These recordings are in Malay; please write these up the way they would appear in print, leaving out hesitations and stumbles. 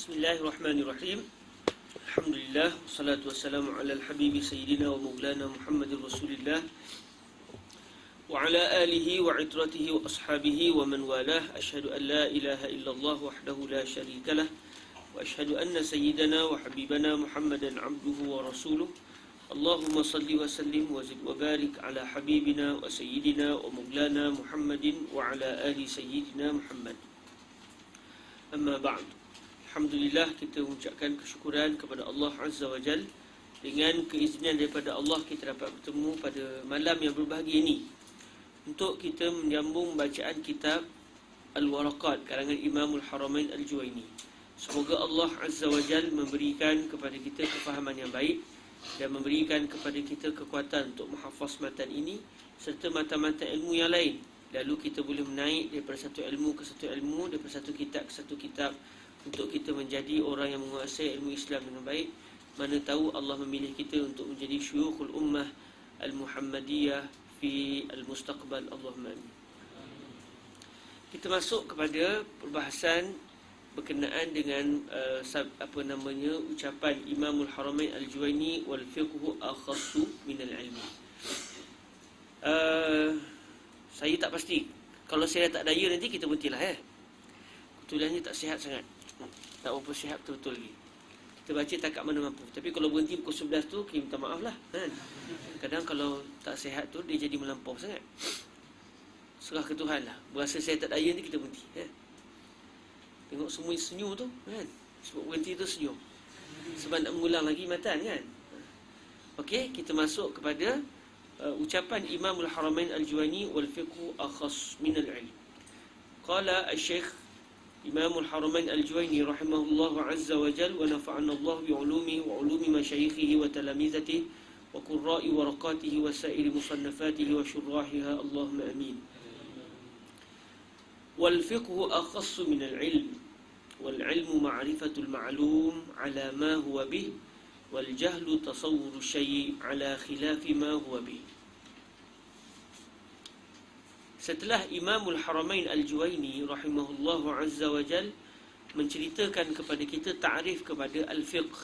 Bismillahirrahmanirrahim. Alhamdulillah, wassalatu wassalamu ala al-habibi sayyidina wa maulana Muhammadir Rasulillah wa ala alihi wa itratihi wa ashabihi wa man walah. Asyhadu an la ilaha illallah wahdahu la syarikalah wa asyhadu anna sayyidana wa habibana Muhammadan abduhu wa rasuluh. Allahumma salli wa sallim wa zid wa barik ala habibina wa sayyidina wa maulana Muhammadin wa ala ali sayyidina Muhammad. Amma ba'd. Alhamdulillah, kita mengucapkan kesyukuran kepada Allah Azza wa Jal. Dengan keizinan daripada Allah, kita dapat bertemu pada malam yang berbahagia ini untuk kita menyambung bacaan kitab Al-Waraqat karangan Imamul Haramain Al-Juwaini. Semoga Allah Azza wa Jal memberikan kepada kita kefahaman yang baik dan memberikan kepada kita kekuatan untuk menghafaz matan ini serta matan-matan ilmu yang lain. Lalu kita boleh menaik daripada satu ilmu ke satu ilmu, daripada satu kitab ke satu kitab, untuk kita menjadi orang yang menguasai ilmu Islam dengan baik. Mana tahu Allah memilih kita untuk menjadi syuyukhul ummah al-Muhammadiyah fi al-mustaqbal. Allahumma amin. Kita masuk kepada perbahasan berkenaan dengan ucapan Imamul Haramain Al-Juwaini, wal fiqhu akhassu min al-ilmi. Saya tak pasti. Kalau saya tak daya nanti kita berhentilah Kebetulannya tak sihat sangat. Tak berapa sihat betul-betul lagi. Kita baca takat mana mampu. Tapi kalau berhenti pukul 11 tu, kita minta maaf lah Kadang kalau tak sihat tu, dia jadi melampau sangat. Serah ke Tuhan lah. Berasa saya tak daya nanti kita berhenti Tengok semua senyum tu Sebab berhenti tu senyum, sebab nak mengulang lagi matan Okey, kita masuk kepada ucapan Imamul Haramain Al-Juwaini, wal fiqhu akhas min al-ilm. Qala al-Syekh Imamul Haramain Al-Juwaini rahimahullahu azza wa jal, wa nafa'ana Allah bi'ulumi wa ulumi masyayikhihi wa talamizatihi wa qurra'i waraqatihi wa sa'iri musannafatihi wa syurrahiha. Allahumma amin. Wal fiqhu akhassu min al-ilm, wal ilmu ma'rifatul ma'lum ala ma huwa bih, wal jahlu tasawwuru syai' ala khilafi ma huwa bih. Setelah Imamul Haramain Al-Juwaini rahimahullahu azza wa jal menceritakan kepada kita ta'rif kepada al-fiqh,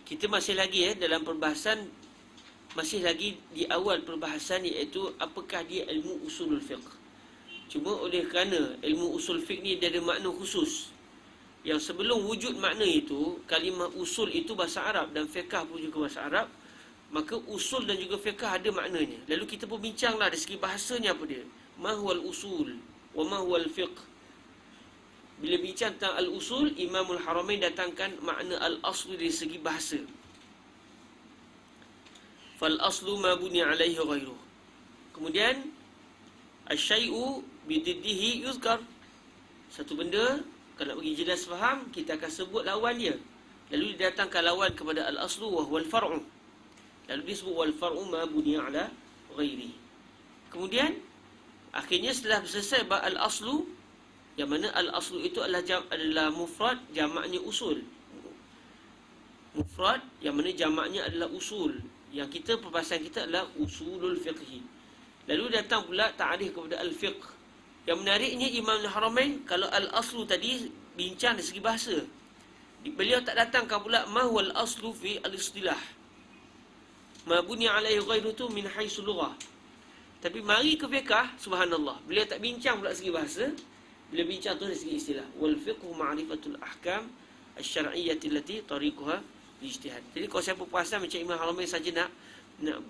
kita masih lagi dalam perbahasan, masih lagi di awal perbahasan, iaitu apakah dia ilmu usulul fiqh. Cuma oleh kerana ilmu usul fiqh ni dia ada makna khusus, yang sebelum wujud makna itu, kalimah usul itu bahasa Arab dan fiqh pun juga bahasa Arab, maka usul dan juga fiqh ada maknanya. Lalu kita pun bincanglah dari segi bahasanya apa dia. Ma huwal usul wa ma huwal fiqh. Bila bincang tentang al-usul, Imamul Haramain datangkan makna al-aslu dari segi bahasa. Fal aslu ma buni alaihi ghairuh. Kemudian asy-syai'u bididdihi yuzkar. Satu benda, kalau nak bagi jelas faham, kita akan sebut lawan dia. Lalu didatangkan lawan kepada al-aslu wa huwal far'u. Lalu disebut wal far'u ma buniya ala ghairi. Kemudian akhirnya setelah selesai al-aslu, yang mana al-aslu itu adalah mufrad, jamaknya usul. Mufrad yang mana jamaknya adalah usul. Yang kita perbahasan kita adalah usulul fiqhi. Lalu datang pula ta'rif kepada al-fiqh. Yang menariknya Imam Al-Haramain, kalau al-aslu tadi bincang dari segi bahasa, beliau tak datangkan pula ma huwal aslu fi al-istilah. Ma buni alaihi ghairu tu min haisu lughah. Tapi mari ke fiqh, subhanallah, beliau tak bincang pula segi bahasa, beliau bincang tu dari segi istilah. Wal fiqhu ma'rifatul ahkam asy-syar'iyyati allati tariquha ijtihad. Jadi kalau siapa puasan macam Imam Haramain saja nak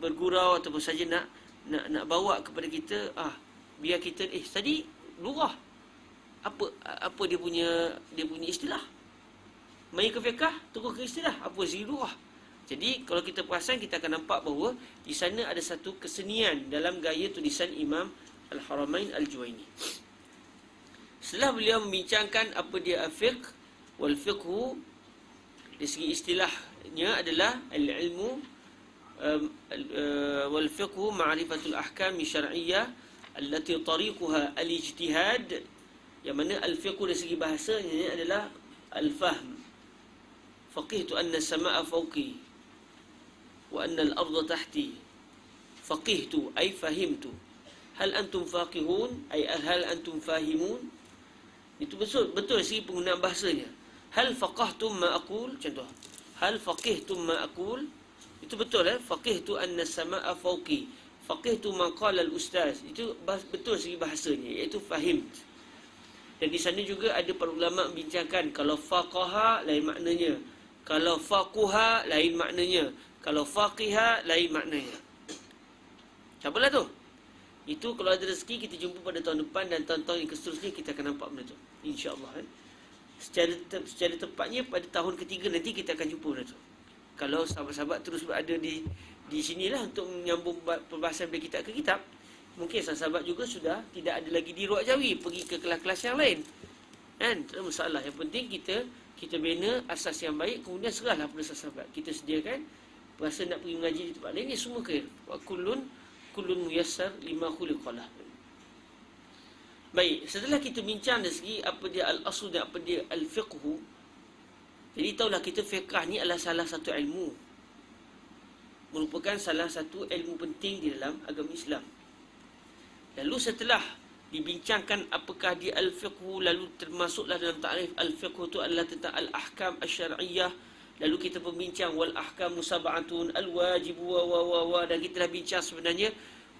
bergurau ataupun saja nak bawa kepada kita, biar kita tadi lughah, apa dia punya istilah. Mari ke fiqh, terus ke istilah, apa segi lughah. Jadi kalau kita perasan, kita akan nampak bahawa di sana ada satu kesenian dalam gaya tulisan Imam Al-Haramain Al-Juwaini. Setelah beliau membincangkan apa dia al-fiqh, wal fiqhu dari segi istilahnya adalah al-ilmu, wal fiqhu ma'rifatul ahkam syar'iyyah allati tariquha al-ijtihad. Yang mana al-fiqhu dari segi bahasanya adalah al-fahm. Faqihtu anna as-samaa'a fawqi wa anna al-ardha tahti. Faqihtu ay fahimtu. Hal antum faqihun ay hal antum fahimun. Itu betul segi penggunaan bahasanya. Hal faqahtum ma aqul, contoh. Hal faqihtum ma aqul, itu betul faqihtu anna as-samaa'a fawqi. Faqihtu ma qala al-ustaz. Itu betul segi bahasanya, iaitu fahim. Dan di sana juga ada para ulama membincangkan kalau faqaha lain maknanya, kalau faquha lain maknanya, kalau faqiha lain maknanya. Tak apalah tu. Itu kalau ada rezeki kita jumpa pada tahun depan dan tahun-tahun yang seterusnya kita akan nampak benda tu, insya-Allah kan. Secara tepatnya pada tahun ketiga nanti kita akan jumpa benda tu. Kalau sahabat-sahabat terus berada di sinilah untuk menyambung perbahasan dari kitab ke kitab, mungkin sahabat juga sudah tidak ada lagi di Ruak Jawi, pergi ke kelas-kelas yang lain. Kan? Tak ada masalah. Yang penting kita bina asas yang baik, kemudian serahlah pada sahabat. Kita sediakan rasa nak pergi mengaji di tempat lain, ni semua khair. Wa kullun muyassar lima khuliqalah. Baik, setelah kita bincang dari segi apa dia al-asl dan apa dia al-fiqhu, jadi tahulah kita fiqh ni adalah salah satu ilmu, merupakan salah satu ilmu penting di dalam agama Islam. Lalu setelah dibincangkan apakah dia al-fiqhu, lalu termasuklah dalam takrif al-fiqhu itu adalah tentang al-ahkam asy-syar'iyyah. Lalu kita membincang wal ahkamu sab'atun al-wajib wa dan kita dah bincang sebenarnya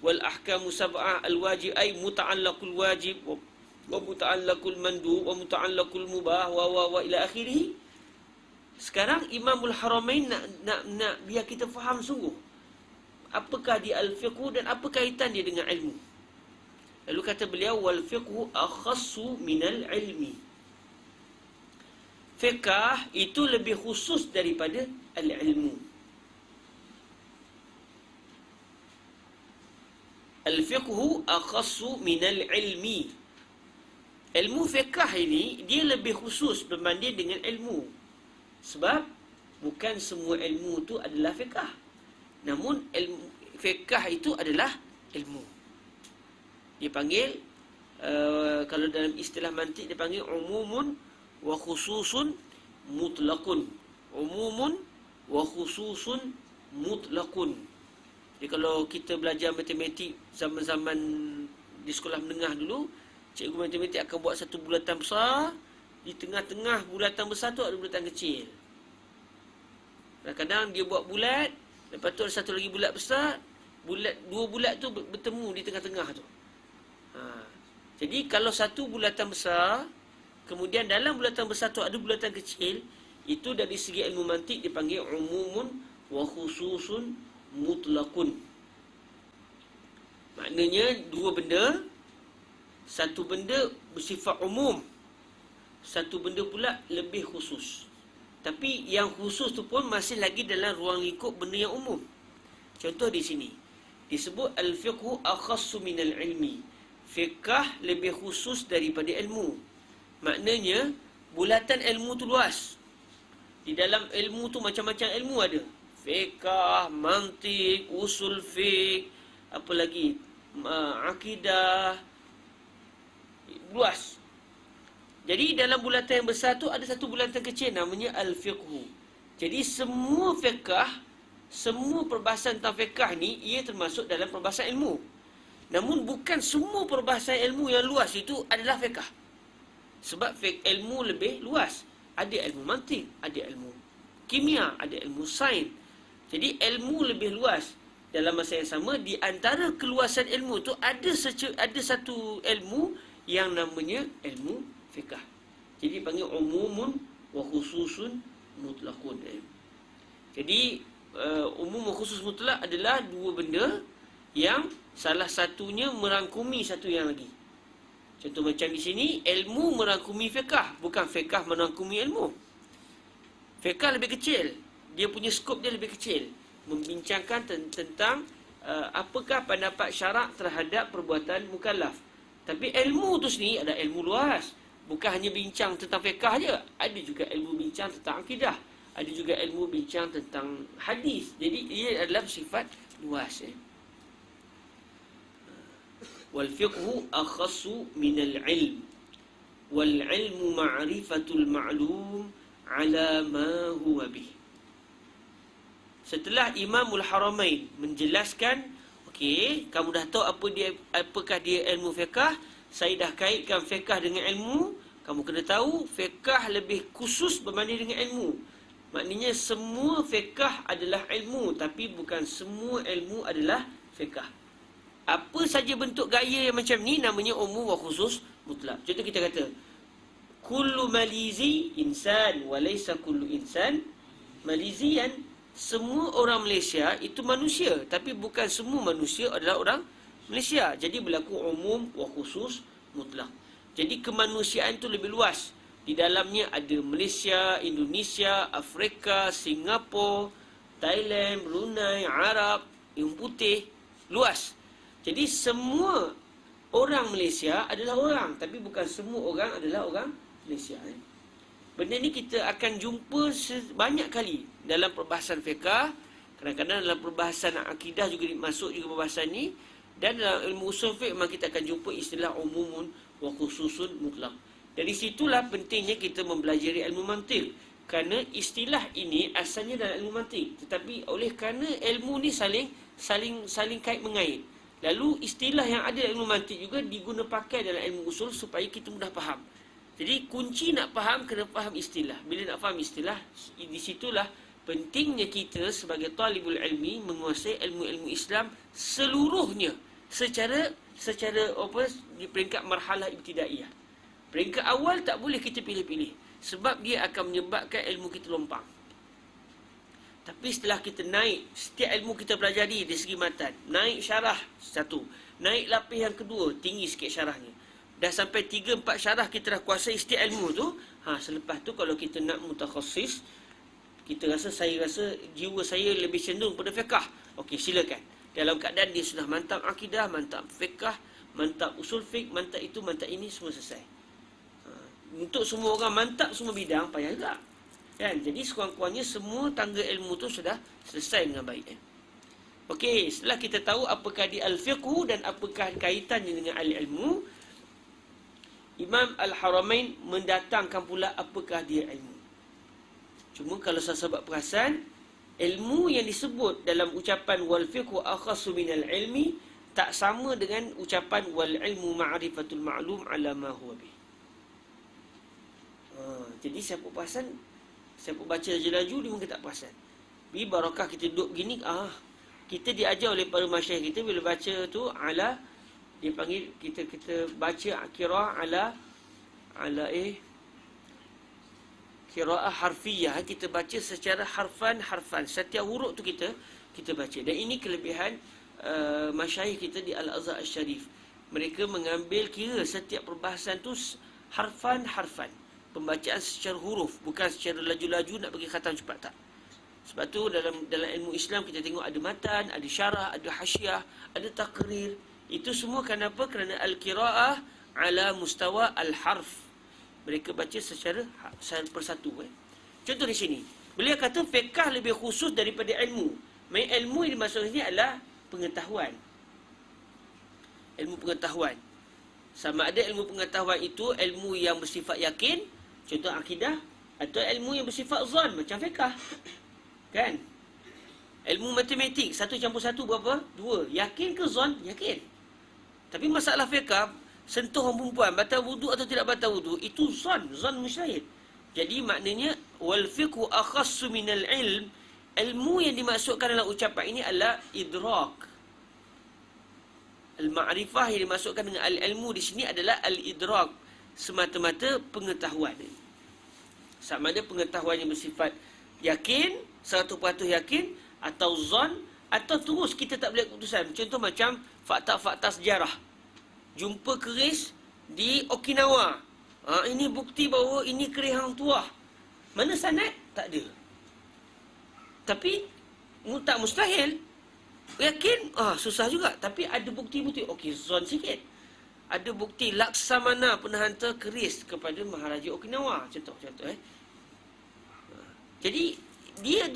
wal ahkamu sab'ah al-wajib ay muta'allaqul wajib wa muta'allaqul mandub wa muta'allaqul mubah wa ila akhirih. Sekarang Imamul Haramain nak biar kita faham sungguh apakah dia al-fiqhu dan apa kaitan dia dengan ilmu. Lalu kata beliau wal fiqhu akhassu minal ilmi. Fiqh itu lebih khusus daripada al-ilmu. Al-fiqhu akhassu minal ilmi. Ilmu fiqh ini dia lebih khusus berbanding dengan ilmu. Sebab bukan semua ilmu itu adalah fiqh. Namun ilmu fiqh itu adalah ilmu. Dia panggil kalau dalam istilah mantik dia panggil umumun wa khususun mutlaqun. Umumun wa khususun mutlaqun. Jadi kalau kita belajar matematik zaman-zaman di sekolah menengah dulu, cikgu matematik akan buat satu bulatan besar, di tengah-tengah bulatan besar tu ada bulatan kecil. Kadang-kadang dia buat bulat, lepas tu ada satu lagi bulat besar, dua bulat tu bertemu di tengah-tengah tu. Jadi kalau satu bulatan besar, kemudian dalam bulatan besar tu ada bulatan kecil, itu dari segi ilmu mantik dipanggil umumun wa khususun mutlaqun. Maknanya dua benda, satu benda bersifat umum, satu benda pula lebih khusus. Tapi yang khusus tu pun masih lagi dalam ruang lingkup benda yang umum. Contoh di sini disebut al-fiqhu akhassu minal ilmi. Fiqh lebih khusus daripada ilmu. Maknanya bulatan ilmu tu luas. Di dalam ilmu tu macam-macam ilmu ada. Fiqh, mantik, usul fiqh, apa lagi? Akidah. Luas. Jadi dalam bulatan yang besar tu ada satu bulatan kecil namanya al-fiqhu. Jadi semua fiqh, semua perbahasan tentang fiqh ni ia termasuk dalam perbahasan ilmu. Namun bukan semua perbahasan ilmu yang luas itu adalah fiqh. Sebab ilmu lebih luas. Ada ilmu mantik, ada ilmu kimia, ada ilmu sains. Jadi ilmu lebih luas. Dalam masa yang sama, di antara keluasan ilmu tu ada satu ilmu yang namanya ilmu fiqh. Jadi panggil umumun wa khususun mutlaqun. Jadi umum wa khusus mutlak adalah dua benda yang salah satunya merangkumi satu yang lagi. Contoh macam di sini, ilmu merangkumi fiqh, bukan fiqh merangkumi ilmu. Fiqh lebih kecil, dia punya skop dia lebih kecil, membincangkan tentang apakah pendapat syarak terhadap perbuatan mukallaf. Tapi ilmu tu sendiri ada ilmu luas, bukan hanya bincang tentang fiqh aja, ada juga ilmu bincang tentang akidah, ada juga ilmu bincang tentang hadis. Jadi ia adalah sifat luas. Wal fiqhu akhassu minal ilm. Wal ilmu ma'rifatul ma'lum ala ma huwa bih. Setelah Imamul Haramain menjelaskan, okey, kamu dah tahu apakah dia ilmu fiqh, saya dah kaitkan fiqh dengan ilmu, Kamu kena tahu fiqh lebih khusus berbanding dengan ilmu. Maknanya semua fiqh adalah ilmu, tapi bukan semua ilmu adalah fiqh. Apa saja bentuk gaya yang macam ni namanya umum wa khusus mutlak. Contoh kita kata kullu malizi insan wa laysa kullu insan malizian. Semua orang Malaysia itu manusia, tapi bukan semua manusia adalah orang Malaysia. Jadi berlaku umum wa khusus mutlak. Jadi kemanusiaan itu lebih luas. Di dalamnya ada Malaysia, Indonesia, Afrika, Singapura, Thailand, Brunei, Arab, yang putih, luas. Jadi semua orang Malaysia adalah orang, tapi bukan semua orang adalah orang Malaysia. Benda ni kita akan jumpa banyak kali dalam perbahasan fiqh. Kadang-kadang dalam perbahasan akidah juga masuk juga perbahasan ni. Dan dalam ilmu usul fiqh memang kita akan jumpa istilah umumun wa khususun mutlak. Dari situlah pentingnya kita mempelajari ilmu mantiq. Kerana istilah ini asalnya dalam ilmu mantiq, tetapi oleh kerana ilmu ni saling kait mengait. Lalu istilah yang ada dalam ilmu mantiq juga diguna pakai dalam ilmu usul supaya kita mudah faham. Jadi kunci nak faham, kena faham istilah. Bila nak faham istilah, di situlah pentingnya kita sebagai talibul ilmi menguasai ilmu-ilmu Islam seluruhnya secara di peringkat marhalah ibtidaiyah. Peringkat awal tak boleh kita pilih-pilih, sebab dia akan menyebabkan ilmu kita lompang. Tapi setelah kita naik, setiap ilmu kita pelajari dari segi matan, naik syarah satu, naik lapis yang kedua, tinggi sikit syarahnya. Dah sampai 3-4 syarah kita dah kuasai setiap ilmu tu. Selepas tu kalau kita nak mutakhassis, saya rasa jiwa saya lebih cenderung pada fiqh. Okey, silakan. Dalam keadaan dia sudah mantap akidah, mantap fiqh, mantap usul fiqh, mantap itu, mantap ini, semua selesai. Untuk semua orang mantap semua bidang, payah juga. Kan? Jadi sekurang-kurangnya semua tangga ilmu tu sudah selesai dengan baik. Okey, setelah kita tahu apakah di al-fiqh dan apakah kaitannya dengan al-ilmu, Imam Al-Haramain mendatangkan pula apakah dia ilmu. Cuma kalau sahabat perasan, ilmu yang disebut dalam ucapan wal fiqhu akhassu minal ilmi tak sama dengan ucapan wal ilmu ma'rifatul ma'lum ala ma huwa bih. Jadi siapa perasan, siapa baca laju-laju dia mungkin tak perasan. Bi barakah kita duduk begini, kita diajar oleh para masyayikh kita bila baca tu ala, dia panggil kita baca qiraah ala qiraah harfiyah. Kita baca secara harfan. Setiap huruf tu kita baca. Dan ini kelebihan masyayikh kita di Al-Azhar Al-Sharif. Mereka mengambil kira setiap perbahasan tu harfan. Pembacaan secara huruf, bukan secara laju-laju nak bagi khatam cepat, tak. Sebab tu dalam ilmu Islam kita tengok ada matan, ada syarah, ada hasyiah, ada taqrir. Itu semua kenapa? Kerana al-qiraah ala mustawa al-harf. Mereka baca secara persatu. Contoh di sini, beliau kata fiqh lebih khusus daripada ilmu. Ilmu yang dimaksud ini adalah pengetahuan. Ilmu pengetahuan. Sama ada ilmu pengetahuan itu ilmu yang bersifat yakin, contoh akidah, atau ilmu yang bersifat zon, macam fiqh. Kan? Ilmu matematik, 1 campur 1 berapa? 2. Yakin ke zon? Yakin. Tapi masalah fiqh, sentuh orang perempuan, batal wuduk atau tidak batal wuduk, itu zon mujtahid. Jadi maknanya wal fiqhu akhassu minal ilm. Ilmu yang dimaksudkan dalam ucapan ini adalah idrak. Al-ma'rifah yang dimaksudkan dengan al-ilmu di sini adalah al-idrak, semata-mata pengetahuan. Sama ada pengetahuan yang bersifat yakin, 100% yakin, atau zon, atau terus kita tak boleh keputusan. Contoh macam fakta-fakta sejarah. Jumpa keris di Okinawa. Ini bukti bahawa ini keris Hang Tuah. Mana sanad? Tak ada. Tapi tak mustahil. Yakin? Susah juga. Tapi ada bukti-bukti. Okey, zon sikit. Ada bukti Laksamana pernah hantar keris kepada Maharaja Okinawa. Contoh. Jadi dia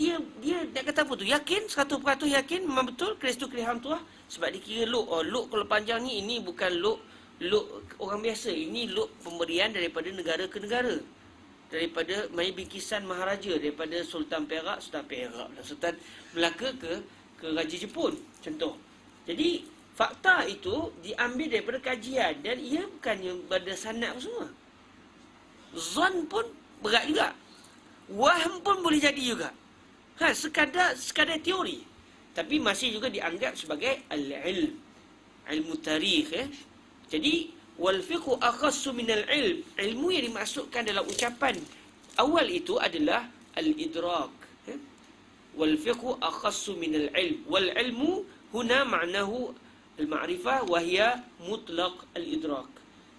nak kata apa tu? Yakin, 100% yakin memang betul keris tu keris Hang Tuah. Sebab dia kira lok. Lok kalau panjang ni, ini bukan lok orang biasa. Ini lok pemberian daripada negara ke negara. Daripada mai bingkisan Maharaja, daripada Sultan Perak, Sultan Melaka ke Raja Jepun, contoh. Jadi fakta itu diambil daripada kajian dan ia bukannya pada sanad semua. Zon pun berat juga. Wahm pun boleh jadi juga. Sekadar teori. Tapi masih juga dianggap sebagai al-ilm. Ilmu tarikh. Jadi, wal fiqhu akhassu minal ilm. Ilmu yang dimasukkan dalam ucapan awal itu adalah al-idrak. Wal fiqhu akhassu minal ilm. Wal ilmu huna ma'nahu al-ma'rifah wahia mutlaq al-idrak.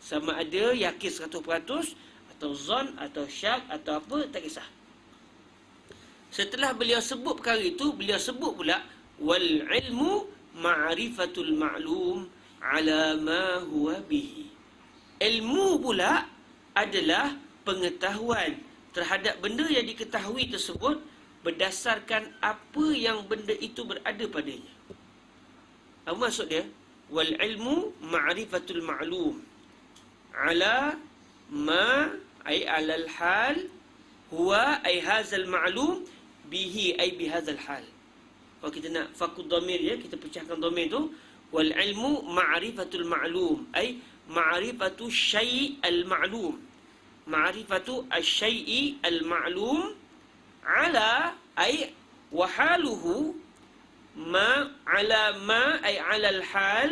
Sama ada yakin 100% atau zon atau syak atau apa, tak kisah. Setelah beliau sebut perkara itu, beliau sebut pula wal ilmu ma'rifatul ma'lum ala ma huwa bihi. Ilmu pula adalah pengetahuan terhadap benda yang diketahui tersebut berdasarkan apa yang benda itu berada padanya. Apa maksud dia? Wal ilmu ma'rifatul ma'lum ala ma ay alal hal huwa ay hazal ma'lum bihi ay bihazal hal. Kalau kita nak fakud dhamir ya, kita pecahkan dhamir tu, wal ilmu ma'rifatul ma'lum ay ma'rifatu syai' al ma'lum. Ma'rifatu asy-syai'i al ma'lum ala ay wa haluhu ma ala ma ay ala al hal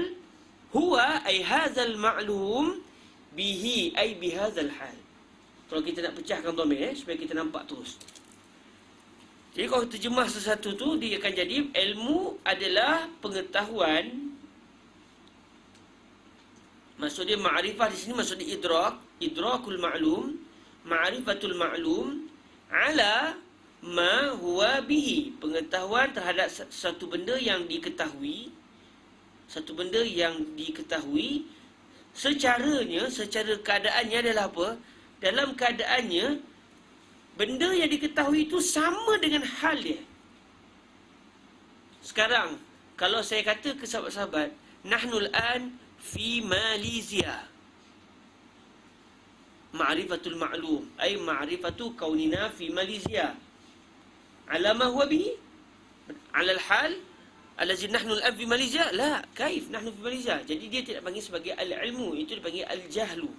huwa ay hadzal ma'lum bihi ay bihadzal hal. Kalau kita nak pecahkan dhamir supaya kita nampak terus. Jadi kalau terjemah sesuatu tu, dia akan jadi ilmu adalah pengetahuan. Maksud dia ma'rifah di sini maksud dia idrak, idrakul ma'lum, ma'rifatul ma'lum ala ma huwa bihi, pengetahuan terhadap satu benda yang diketahui, satu benda yang diketahui secaranya, secara keadaannya adalah apa? Dalam keadaannya benda yang diketahui itu sama dengan hal dia. Sekarang kalau saya kata ke sahabat-sahabat, nahnul an fi Malaysia, ma'rifatul ma'lum ay ma'rifatu kaunina fi Malaysia ala ma huwa bihi, ala al-hal allazi nahnu al-an fi Malaysia, la, kaif nahnu fi Malaysia. Jadi dia tidak panggil sebagai al-ilmu, itu dipanggil al-jahlu.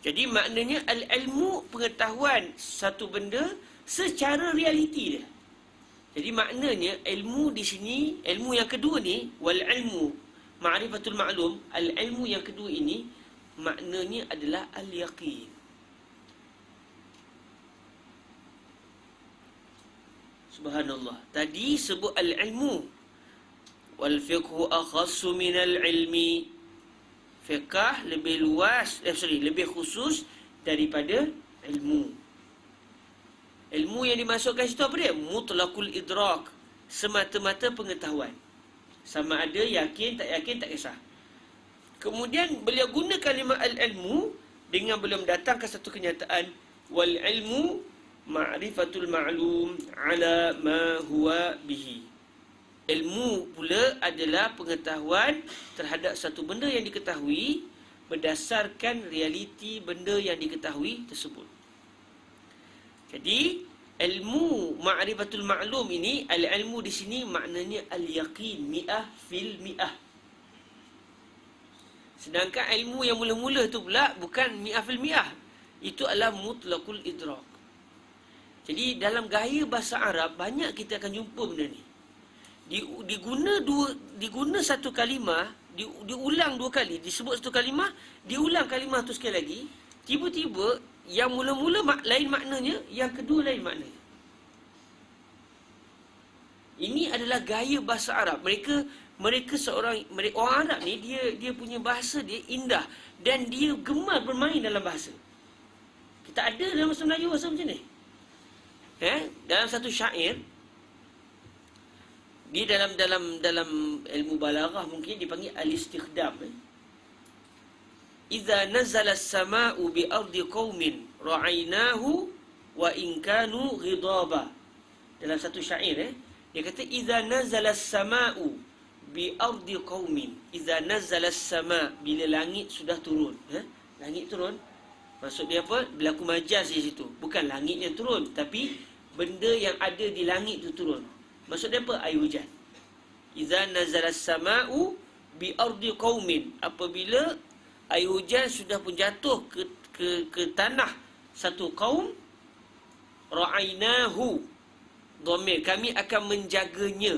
Jadi maknanya al-ilmu pengetahuan satu benda secara realiti dia. Jadi maknanya ilmu di sini, ilmu yang kedua ni, wal ilmu ma'rifatul ma'lum, al-ilmu yang kedua ini maknanya adalah al-yaqin. Subhanallah. Tadi sebut al-ilmu. Wal fiqhu akhassu minal ilmi. Fiqh lebih luas, lebih khusus daripada ilmu. Ilmu yang dimasukkan situ apa dia? Mutlaqul idrak. Semata-mata pengetahuan. Sama ada yakin, tak kisah. Kemudian beliau guna kalimah al-ilmu dengan beliau mendatangkan satu kenyataan. Wal ilmu ma'rifatul ma'lum ala ma huwa bihi. Ilmu pula adalah pengetahuan terhadap satu benda yang diketahui berdasarkan realiti benda yang diketahui tersebut. Jadi, ilmu ma'rifatul ma'lum ini, al-ilmu di sini maknanya al-yaqin, mi'ah fil mi'ah. Sedangkan ilmu yang mula-mula tu pula bukan mi'ah fil mi'ah. Itu adalah mutlaqul idrak. Jadi, dalam gaya bahasa Arab, banyak kita akan jumpa benda ni. Diguna satu kalimah, diulang dua kali, disebut satu kalimah, diulang kalimah tu sekali lagi, tiba-tiba yang mula-mula lain maknanya, yang kedua lain maknanya. Ini adalah gaya bahasa Arab. Mereka orang Arab ni, dia punya bahasa dia indah dan dia gemar bermain dalam bahasa. Kita ada dalam bahasa Melayu bahasa macam ni. Dalam satu syair, dia dalam ilmu balaghah mungkin dipanggil al-istikhdam. Idza nazala as-sama'u bi ardi qaumin ra'aynahu wa in kanu ghidaba. Dalam satu syair dia kata idza nazala as-sama'u bi ardi qaumin. Idza nazala as-sama', bila langit sudah turun. Langit turun. Maksud dia apa? Berlaku majaz di situ. Bukan langit yang turun, tapi benda yang ada di langit itu turun. Maksud dia apa? Air hujan. Iza nazala as-sama'u bi ardi qaumin. Apabila air hujan sudah pun jatuh ke ke tanah satu kaum, ra'ainahu, dhamir, kami akan menjaganya.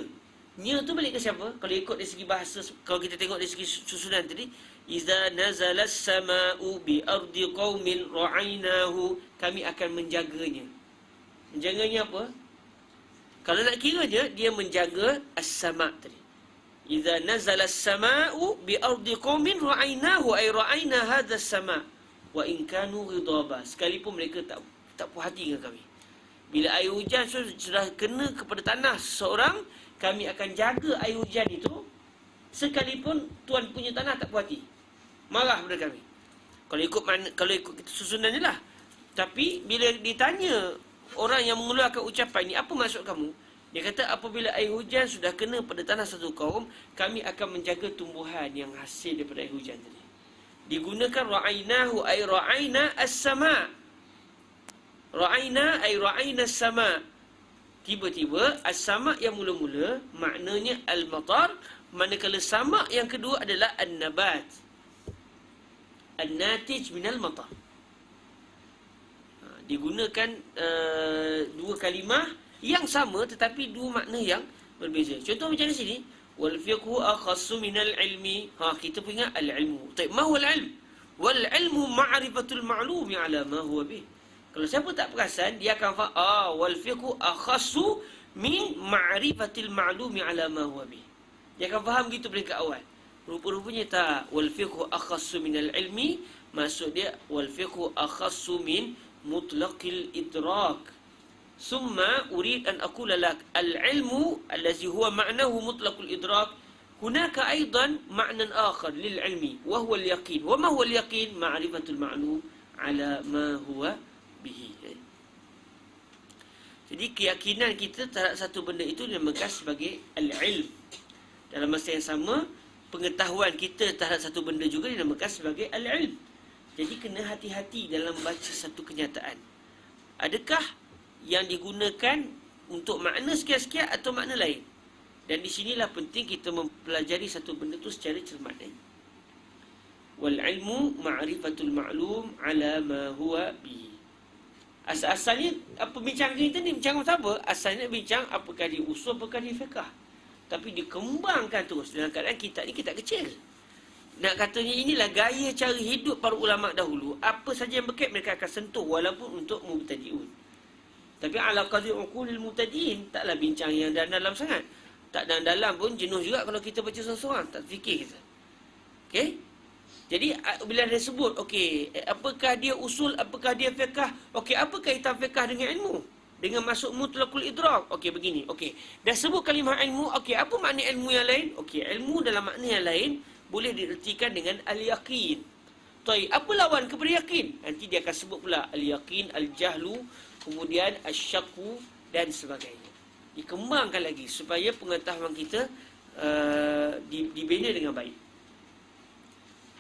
Nya tu balik ke siapa? Kalau ikut dari segi bahasa, kalau kita tengok dari segi susunan tadi, iza nazalas sama'u bi ardi qaumin ra'ainahu, kami akan menjaganya. Menjaganya apa? Kalau nak kiranya, dia menjaga as-sama' tadi. Iza nazalas sama'u bi ardi qaumin ra'ainahu, ay ra'aina hadha as-sama' wa in kanu ghidaba, sekalipun mereka tak puas hati dengan kami. Bila air hujan sudah kena kepada tanah seseorang, kami akan jaga air hujan itu sekalipun tuan punya tanah tak puas hati, marah pada kami. Kalau ikut susunan je lah. Tapi bila ditanya orang yang mengeluarkan ucapan ni, apa maksud kamu? Dia kata apabila air hujan sudah kena pada tanah satu kaum, kami akan menjaga tumbuhan yang hasil daripada air hujan tadi. Digunakan ra'ainahu ay ra'aina as-sama'. Ra'aina ay ra'aina as-sama'. Tiba-tiba as-sama' yang mula-mula maknanya al-matar, manakala sama' yang kedua adalah an-nabat, an-natij minal matar. Digunakan dua kalimah yang sama tetapi dua makna yang berbeza. Contoh macam di sini, wal fiqhu akhassu minal ilmi. Kita punya al-ilmu. Baik, ma huwa al-ilm? Wal ilmu ma'rifatul ma'lumi ala ma huwa bih. Kalau siapa tak perasan, dia akan faham, wal fiqhu akhassu min ma'rifatil ma'lumi ala ma huwa bih. Dia akan faham gitu peringkat awal. Rupa-rupanya tak. Wal fiqhu akhassu minal ilmi, maksud dia wal fiqhu akhassu min mutlaqil idrak. Summa urid an aqula lak al-ilmu allazi huwa ma'nahu mutlaqul idrak, hunaka aidan ma'nan akhar lil ilmi wa huwa al-yaqin. Wa ma huwa al-yaqin? Ma'rifatul ma'lum ala ma huwa bihi. Jadi keyakinan kita terhadap satu benda itu dinamakan sebagai al-ilm. Dalam masa yang sama, pengetahuan kita terhadap satu benda juga dinamakan sebagai al-ilm. Jadi kena hati-hati dalam baca satu kenyataan. Adakah yang digunakan untuk makna sekian-sekian atau makna lain? Dan di sinilah penting kita mempelajari satu benda itu secara cermat. Wal ilmu ma'rifatul ma'lum ala ma huwa bihi. Asal-asalnya apa bincang kita ni, bincang apa? Asalnya bincang apakah dia usul, apakah dia fiqh. Tapi dikembangkan terus. Dalam keadaan kitab ni kitab kecil. Nak katanya inilah gaya cara hidup para ulama dahulu. Apa saja yang berkait mereka akan sentuh walaupun untuk mubtadi'un. Tapi ala qadri uqulil mubtadi'in, taklah bincang yang dalam sangat. Tak dalam pun jenuh juga kalau kita baca seorang-seorang, tak fikir kita. Okey? Jadi bila dia sebut, okey, apakah dia usul, apakah dia fiqh? Okey, apa kaitan fiqh dengan ilmu? Dengan masuk mutlaqul idrak. Okey, begini. Okey, dah sebut kalimah ilmu. Okey, apa makna ilmu yang lain? Okey, ilmu dalam makna yang lain boleh diertikan dengan al-yaqin. Baik, apa lawan kepada yakin? Nanti dia akan sebut pula al-yaqin, al-jahlu, kemudian al-syakku dan sebagainya. Dikembangkan lagi supaya pengetahuan kita dibina dengan baik.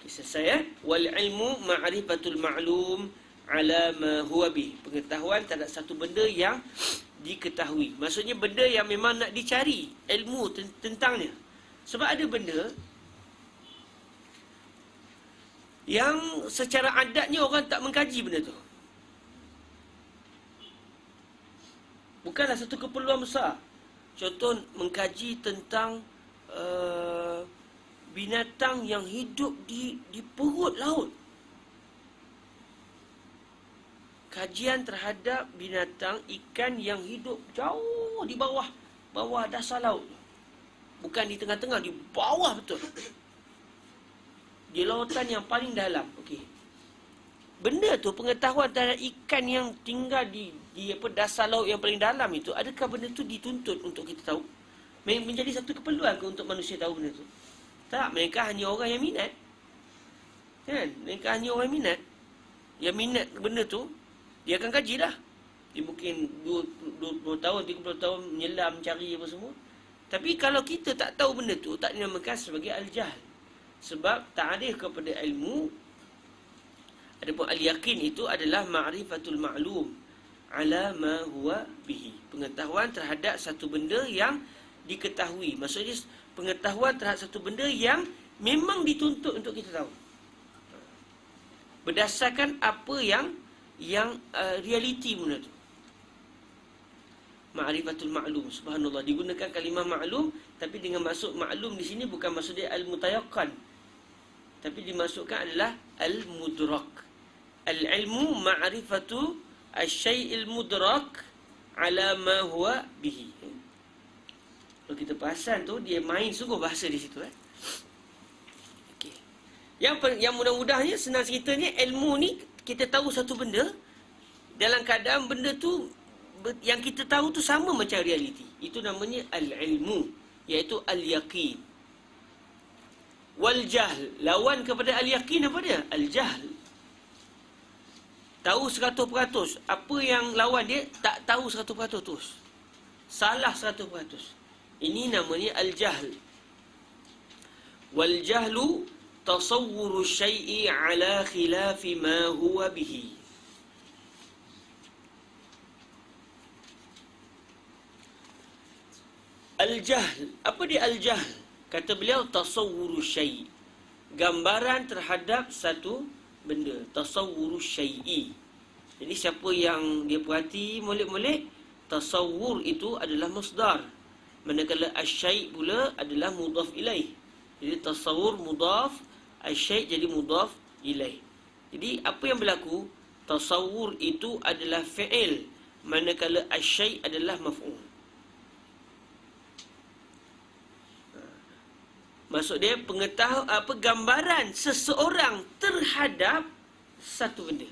Okay, selesai ya. Wal ilmu ma'rifatul ma'lum ala ma huwa bih. Pengetahuan terhadap satu benda yang diketahui. Maksudnya benda yang memang nak dicari ilmu tentangnya. Sebab ada benda yang secara adatnya orang tak mengkaji benda tu. Bukanlah satu keperluan besar. Contoh mengkaji tentang binatang yang hidup di perut laut. Kajian terhadap binatang ikan yang hidup jauh di bawah dasar laut. Bukan di tengah-tengah, di bawah betul. Di lautan yang paling dalam. Okey. Benda tu, pengetahuan terhadap ikan yang tinggal di dasar laut yang paling dalam itu, adakah benda tu dituntut untuk kita tahu? Menjadi satu keperluan ke untuk manusia tahu benda tu? Tak, mereka hanya orang yang minat. Kan? Mereka hanya orang yang minat. Yang minat benda tu, dia akan kaji dah. Dia mungkin 20 tahun, 30 tahun menyelam, mencari apa semua. Tapi kalau kita tak tahu benda tu, tak dinamakan sebagai al-jahl. Sebab ta'arif kepada ilmu, adapun al-yaqin itu adalah ma'rifatul ma'lum ala ma huwa bihi. Pengetahuan terhadap satu benda yang diketahui. Maksudnya pengetahuan terhadap satu benda yang memang dituntut untuk kita tahu. berdasarkan apa yang realiti benda tu. Ma'rifatul ma'lum. Subhanallah, digunakan kalimah ma'lum, tapi dengan maksud ma'lum di sini bukan maksud dia al-mutayaqqan, tapi dimaksudkan adalah al-mudrak. Al-ilmu ma'rifatu asy-syai'il mudrak ala ma huwa bihi. Kalau kita perasan tu, dia main sungguh bahasa di situ. Okey. Yang mudah-mudahnya, senang ceritanya, ilmu ni kita tahu satu benda dalam keadaan benda tu yang kita tahu tu sama macam realiti. Itu namanya al-ilmu, iaitu al-yaqin. Wal jahl, lawan kepada al-yaqin apa dia? Al-jahl. Tahu 100%, apa yang lawan dia tak tahu 100% terus. Salah 100%. Ini namanya al-jahl. Wal jahlu tasawwuru syai'i ala khilafi ma huwa bihi. Al-jahl, apa dia al-jahl? Kata beliau, tasawwuru syai', gambaran terhadap satu benda. Tasawwuru syai'i. Jadi siapa yang dia perhati molek-molek, tasawwur itu adalah masdar, manakala asy-syai' pula adalah mudhaf ilaih. Jadi tasawwur mudhaf, asy-syai' jadi mudhaf ilaih. Jadi apa yang berlaku? Tasawwur itu adalah fi'il, manakala asy-syai' adalah maf'ul. Maksud dia gambaran seseorang terhadap satu benda.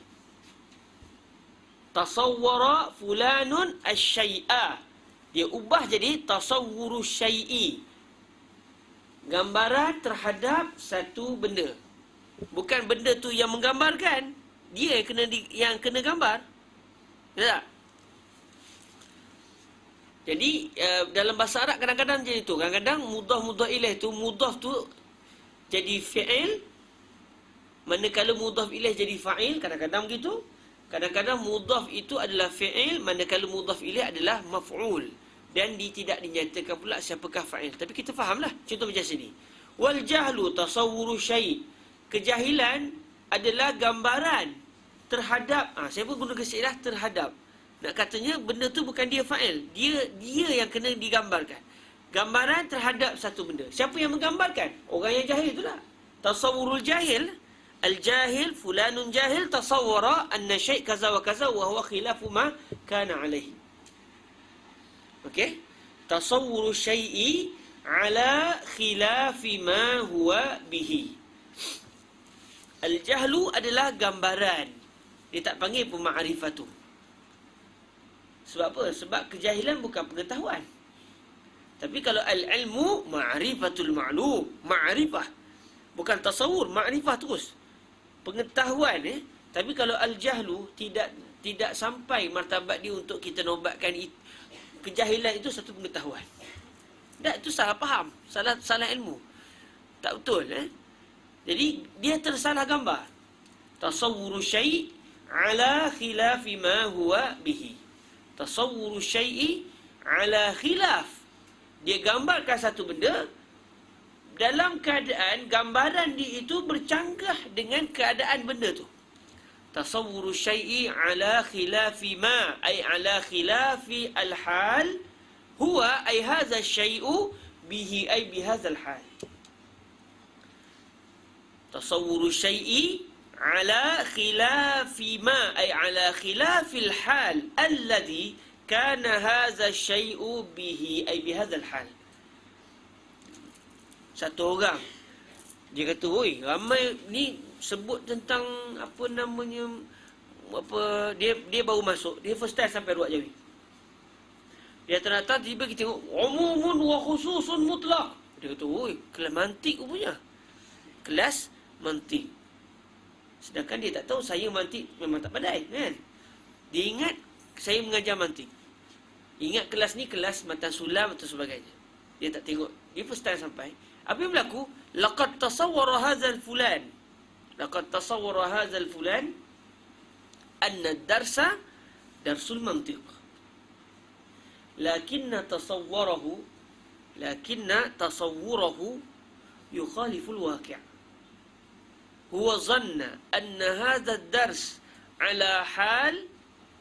Tasawwara fulanun asy-syai'a. Dia ubah jadi tasawwuru syai'i. Gambaran terhadap satu benda. Bukan benda tu yang menggambarkan, dia yang kena gambar. Tak? Jadi dalam bahasa Arab kadang-kadang jadi tu. Kadang-kadang mudhaf ilaih tu, mudhaf tu jadi fi'il, manakala mudhaf ilaih jadi fa'il. Kadang-kadang begitu. Kadang-kadang mudhaf itu adalah fi'il, manakala mudhaf ilaih adalah maf'ul. Dan tidak dinyatakan pula siapakah fa'il. Tapi kita fahamlah. Contoh macam sini. Wal jahlu tasawwuru syai'. Kejahilan adalah gambaran terhadap. Saya pun guna istilah terhadap. Nak katanya benda tu bukan dia fa'il. Dia yang kena digambarkan. Gambaran terhadap satu benda. Siapa yang menggambarkan? Orang yang jahil itulah. Tasawwurul jahil. Al-jahil, fulanun jahil, tasawwara anna syai' kaza wa kaza wa huwa khilafu ma kana alaihi. Okey? Tasawwuru syai'i ala khilafi ma huwa bihi. Al-jahlu adalah gambaran. Dia tak panggil pun ma'rifatu. Sebab apa? Sebab kejahilan bukan pengetahuan. Tapi kalau al-ilmu, ma'rifatul ma'lum. Ma'rifah. Bukan tasawur, ma'rifah terus. Pengetahuan. Tapi kalau al-jahlu, tidak sampai martabat dia untuk kita nobatkan kejahilan itu satu pengetahuan. Tak, itu salah faham. Salah ilmu. Tak betul. Jadi, dia tersalah gambar. Tasawuru syai' ala khilafi ma huwa bihi. Tasawwuru syai'i ala khilaf. Dia gambarkan satu benda dalam keadaan gambaran dia itu bercanggah dengan keadaan benda tu. Tasawwuru syai'i ala khilafi ma, ay ala khilafi al-hal huwa ay hadha syai'u bihi ay bihadha al-hal. Tasawwuru syai'i ala khilafi ma, ay ala khilafil hal alladhi kana hadha syai'u bihi ay bihadzal hal. Satu orang dia kata, "Oi, ramai ni sebut tentang apa namanya, dia baru masuk, dia first time sampai Ruak Jawi. Dia ternyata tiba kita tengok umumun wa khususun mutlaq." Dia kata, "Oi, kelas mantik rupanya." Kelas mantik. Sedangkan dia tak tahu saya mantik memang tak pandai, kan? Dia ingat saya mengajar mantik. Ingat kelas ni kelas matan sulam atau sebagainya. Dia tak tengok. Dia first time sampai. Apa yang berlaku? Laqad tasawwara hadzal fulan. Laqad tasawwara hadzal fulan anna ad-darsa darsul mantiq. Lakinna tasawwurahu yukhaliful waqi'. huwa zanna anna hadha ad-dars ala hal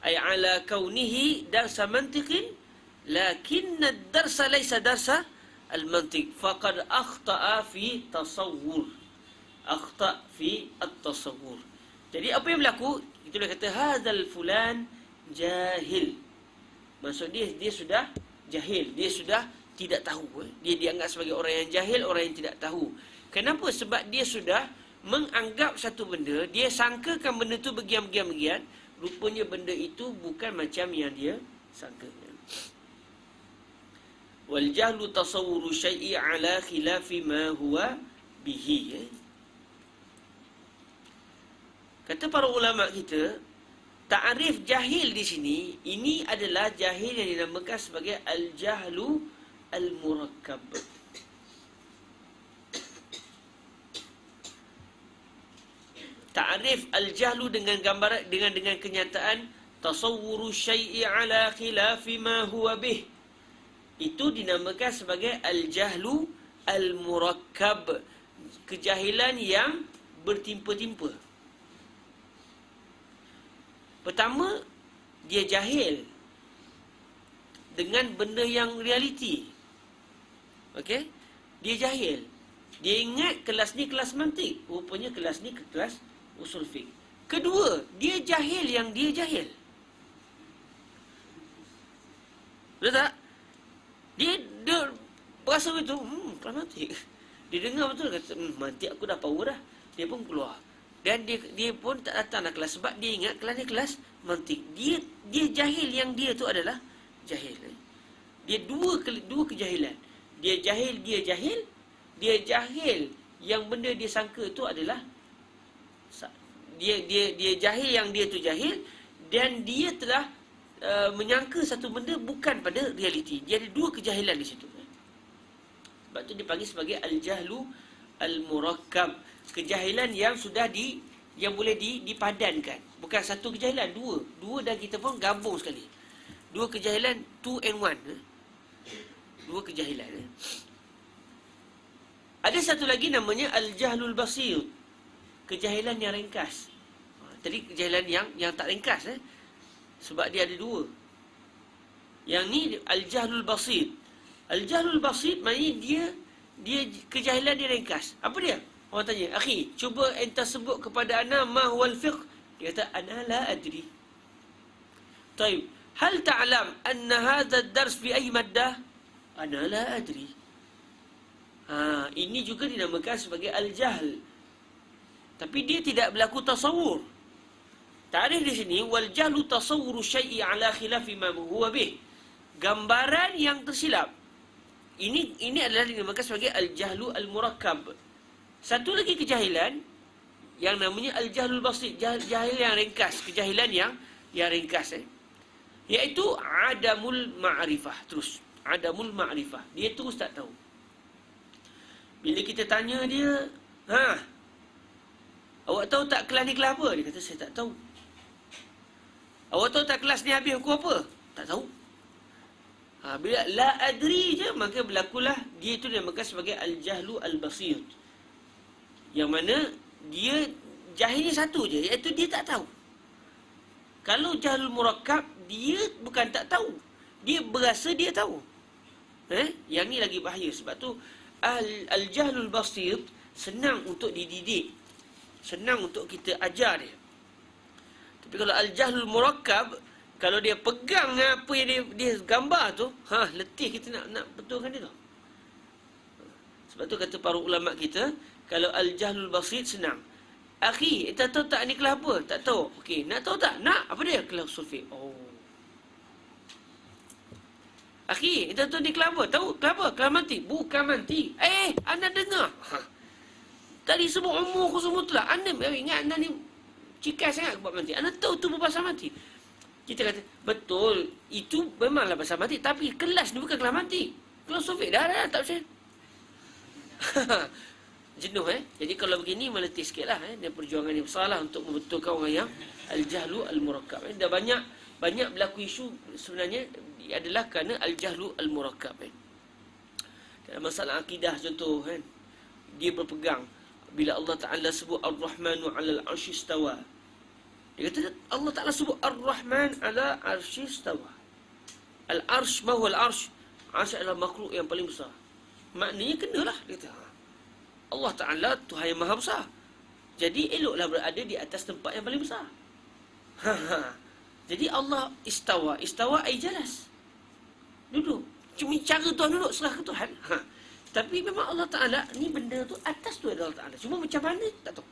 ay ala kaunihi darsa mantiqin lakinna ad-darsa laysa darsa al-mantiq faqad akhta'a fi tasawwur. Akhta' fi at-tasawwur. Jadi apa yang berlaku? Itulah kata hadzal fulan jahil. Maksud dia sudah jahil, dia sudah tidak tahu. Dia dianggap sebagai orang yang jahil, orang yang tidak tahu. Kenapa? Sebab dia sudah menganggap satu benda, dia sangkakan benda itu begian-begian, rupanya benda itu bukan macam yang dia sangka. Wal jahlu tasawwuru syai'i ala khilafi ma huwa bihi. Kata para ulama kita, ta'rif jahil di sini, ini adalah jahil yang dinamakan sebagai al-jahlu al-murakkab. Ta'rif al-jahlu dengan gambaran dengan kenyataan tasawwuru syai'i ala khilafi ma huwa bih. Itu dinamakan sebagai al-jahlu al-murakkab, kejahilan yang bertimpa-timpa. Pertama, dia jahil dengan benda yang realiti. Okey? Dia jahil. Dia ingat kelas ni kelas mantik, rupanya kelas ni kelas usul fiqh. Kedua, dia jahil yang dia jahil. Betul tak? Dia berasa betul, kelas mantik. Dia dengar betul, kata, mantik aku dah power dah. Dia pun keluar. Dan dia pun tak datang nak kelas sebab dia ingat kelas ni kelas mantik. Dia jahil yang dia tu adalah jahil. Dia dua kejahilan. Dia jahil dia jahil yang benda dia sangka tu adalah dia jahil yang dia tu jahil, dan dia telah menyangka satu benda bukan pada realiti. Dia ada dua kejahilan di situ. Sebab tu dipanggil sebagai al-jahlu al-murakkab, kejahilan yang sudah yang boleh dipadankan. Bukan satu kejahilan, dua dan kita pun gabung sekali. Dua kejahilan, 2 and 1. Dua kejahilan. Ada satu lagi namanya al-jahlul basir, kejahilan yang ringkas. Tadi kejahilan yang tak ringkas, sebab dia ada dua. Yang ni al-jahlul basir. Al-jahlul basir maknanya dia kejahilan dia ringkas. Apa dia? Orang tanya, akhi, cuba enta sebut kepada ana ma huwal fiqh. Dia kata, ana la adri. Taib, hal ta'lam anna hadha ad-dars fi ay maddah? Ana la adri. Ini juga dinamakan sebagai al-jahl. Tapi dia tidak berlaku tasawur. Ta'rif di sini, wal jahlu tasawwuru syai'i ala khilafi ma huwa bih. Gambaran yang tersilap. Ini adalah dinamakan sebagai al-jahlu al-murakkab. Satu lagi kejahilan yang namanya al-jahlul basit, jahil yang ringkas, kejahilan yang ringkas, iaitu adamul ma'rifah. Terus adamul ma'rifah, dia terus tak tahu. Bila kita tanya dia, awak tahu tak kelas ni kelas apa? Dia kata, saya tak tahu. Awak tahu tak kelas ni habis hukum apa? Tak tahu. Bila la adri je, maka berlakulah dia itu dinamakan sebagai al-jahlu al-basir, yang mana dia jahilnya satu je, iaitu dia tak tahu. Kalau jahlul murakkab, dia bukan tak tahu, dia berasa dia tahu. Yang ni lagi bahaya. Sebab tu al-jahlul basir senang untuk dididik, senang untuk kita ajar dia. Tapi kalau al-jahlul murakkab, kalau dia pegang apa yang dia gambar tu, letih kita nak betulkan dia tu. Sebab tu kata para ulama kita, kalau al-jahlul basit senang. Akhi, tak tahu tak ni kelas apa? Tak tahu. Okey, nak tahu tak? Nak. Apa dia? Kelas usul fiqh. Akhi, tak tahu ni kelas apa? Tahu kelas apa? Kelas mantik. Bukan mantik. Anda dengar. Tadi sebut umur aku semua tu lah. Anda ingat anda ni cikai sangat buat mantik. Anda tahu tu pasal mantik. Kita kata, betul. Itu memanglah pasal mantik. Tapi kelas ni bukan kelas mantik. Kelas usul fiqh. Dah, tak macam jenuh. Jadi kalau begini meletih sikit lah. Dia perjuangan yang besar lah untuk membetulkan orang yang al-jahlu al-murakkab. Dah banyak berlaku isu sebenarnya adalah kerana al-jahlu al-murakkab. Dalam masalah akidah contoh, dia berpegang bila Allah Ta'ala sebut Ar-Rahmanu 'alal 'arsy istawa. Dia kata Allah Ta'ala sebut Ar-Rahman 'ala 'arsy istawa. Al-'arsy, ma huwa al-'arsy? 'Arsy adalah makhluk yang paling besar. Maknanya kenalah, dia kata. Allah Ta'ala Tuhan yang maha besar. Jadi eloklah berada di atas tempat yang paling besar. Jadi Allah istawa. Istawa ay jalas, duduk. Cuma cara Tuhan duduk serah ke Tuhan. Tapi memang Allah Ta'ala ni benda tu atas tu adalah Allah Ta'ala. Cuma macam mana tak tahu.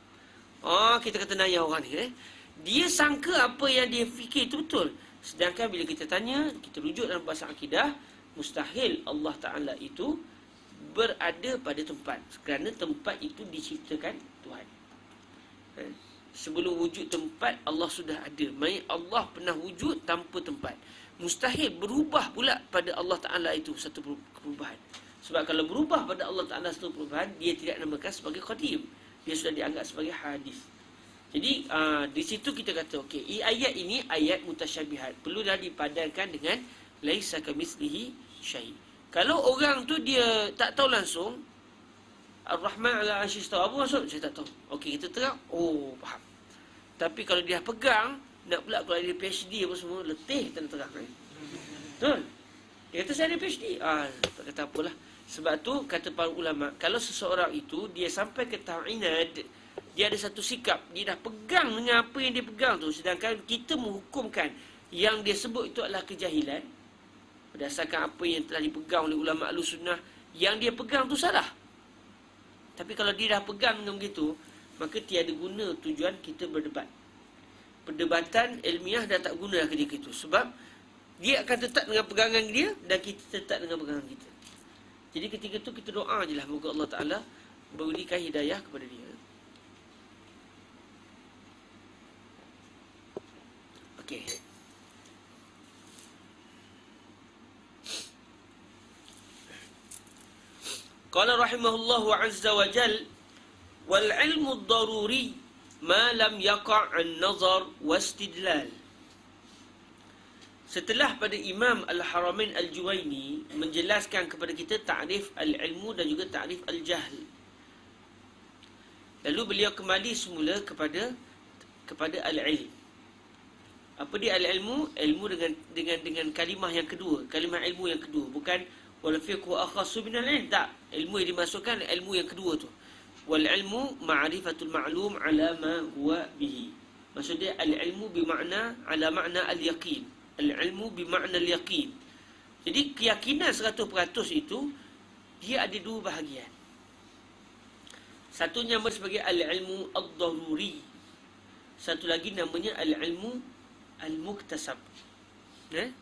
Kita kata naya orang ni. Dia sangka apa yang dia fikir itu betul. Sedangkan bila kita tanya, kita rujuk dalam bahasa akidah, mustahil Allah Ta'ala itu berada pada tempat. Kerana tempat itu diciptakan Tuhan. Sebelum wujud tempat, Allah sudah ada. Maksudnya Allah pernah wujud tanpa tempat. Mustahil berubah pula pada Allah Ta'ala itu satu perubahan. Sebab kalau berubah pada Allah Ta'ala satu perubahan, dia tidak namakan sebagai qadim. Dia sudah dianggap sebagai hadis. Jadi di situ kita kata, okey, ayat ini ayat mutasyabihat. Perlulah dipadankan dengan laisa kamitslihi syai'. Kalau orang tu dia tak tahu langsung Ar-Rahman 'ala 'arsy istawa, apa maksud? Saya tak tahu. Okey, kita terang, faham. Tapi kalau dia pegang, nak pula kalau dia PhD apa semua, letih kita nak terang. Betul? Dia kata saya ada PhD. Tak kata apalah. Sebab tu kata para ulama, kalau seseorang itu dia sampai ke tahap inad, dia ada satu sikap, dia dah pegang dengan apa yang dia pegang tu, sedangkan kita menghukumkan yang dia sebut itu adalah kejahilan berdasarkan apa yang telah dipegang oleh ulama Ahlussunnah, yang dia pegang tu salah. Tapi kalau dia dah pegang dengan begitu, maka tiada guna tujuan kita berdebat. Perdebatan ilmiah dah tak guna ketika itu. Sebab dia akan tetap dengan pegangan dia dan kita tetap dengan pegangan kita. Jadi ketika itu kita doa je lah, moga Allah Ta'ala berikan hidayah kepada dia. Okey. Qala rahimahullahu azza wa jal, wal ilmu ad-daruri ma lam yaqa' an-nazar wastidlal. Setelah pada Imam Al-Haramain Al-Juwaini menjelaskan kepada kita ta'rif al-ilmu dan juga ta'rif al-jahl, lalu beliau kembali semula kepada al-ilm. Apa dia al-ilmu? Ilmu dengan kalimah yang kedua, kalimah ilmu yang kedua, bukan wal fiqhu akhassu min al-ilm. Tak, ilmu yang dimasukkan ilmu yang kedua tu. Wal ilmu ma'rifatul ma'lum ala ma huwa bihi. Maksud dia al-ilmu bermakna ala makna al-yaqin. Al-ilmu bermakna al-yaqin. Jadi keyakinan 100% itu dia ada dua bahagian. Satu nama sebagai al-ilmu ad-daruri. Satu lagi namanya al-ilmu al-muktasab.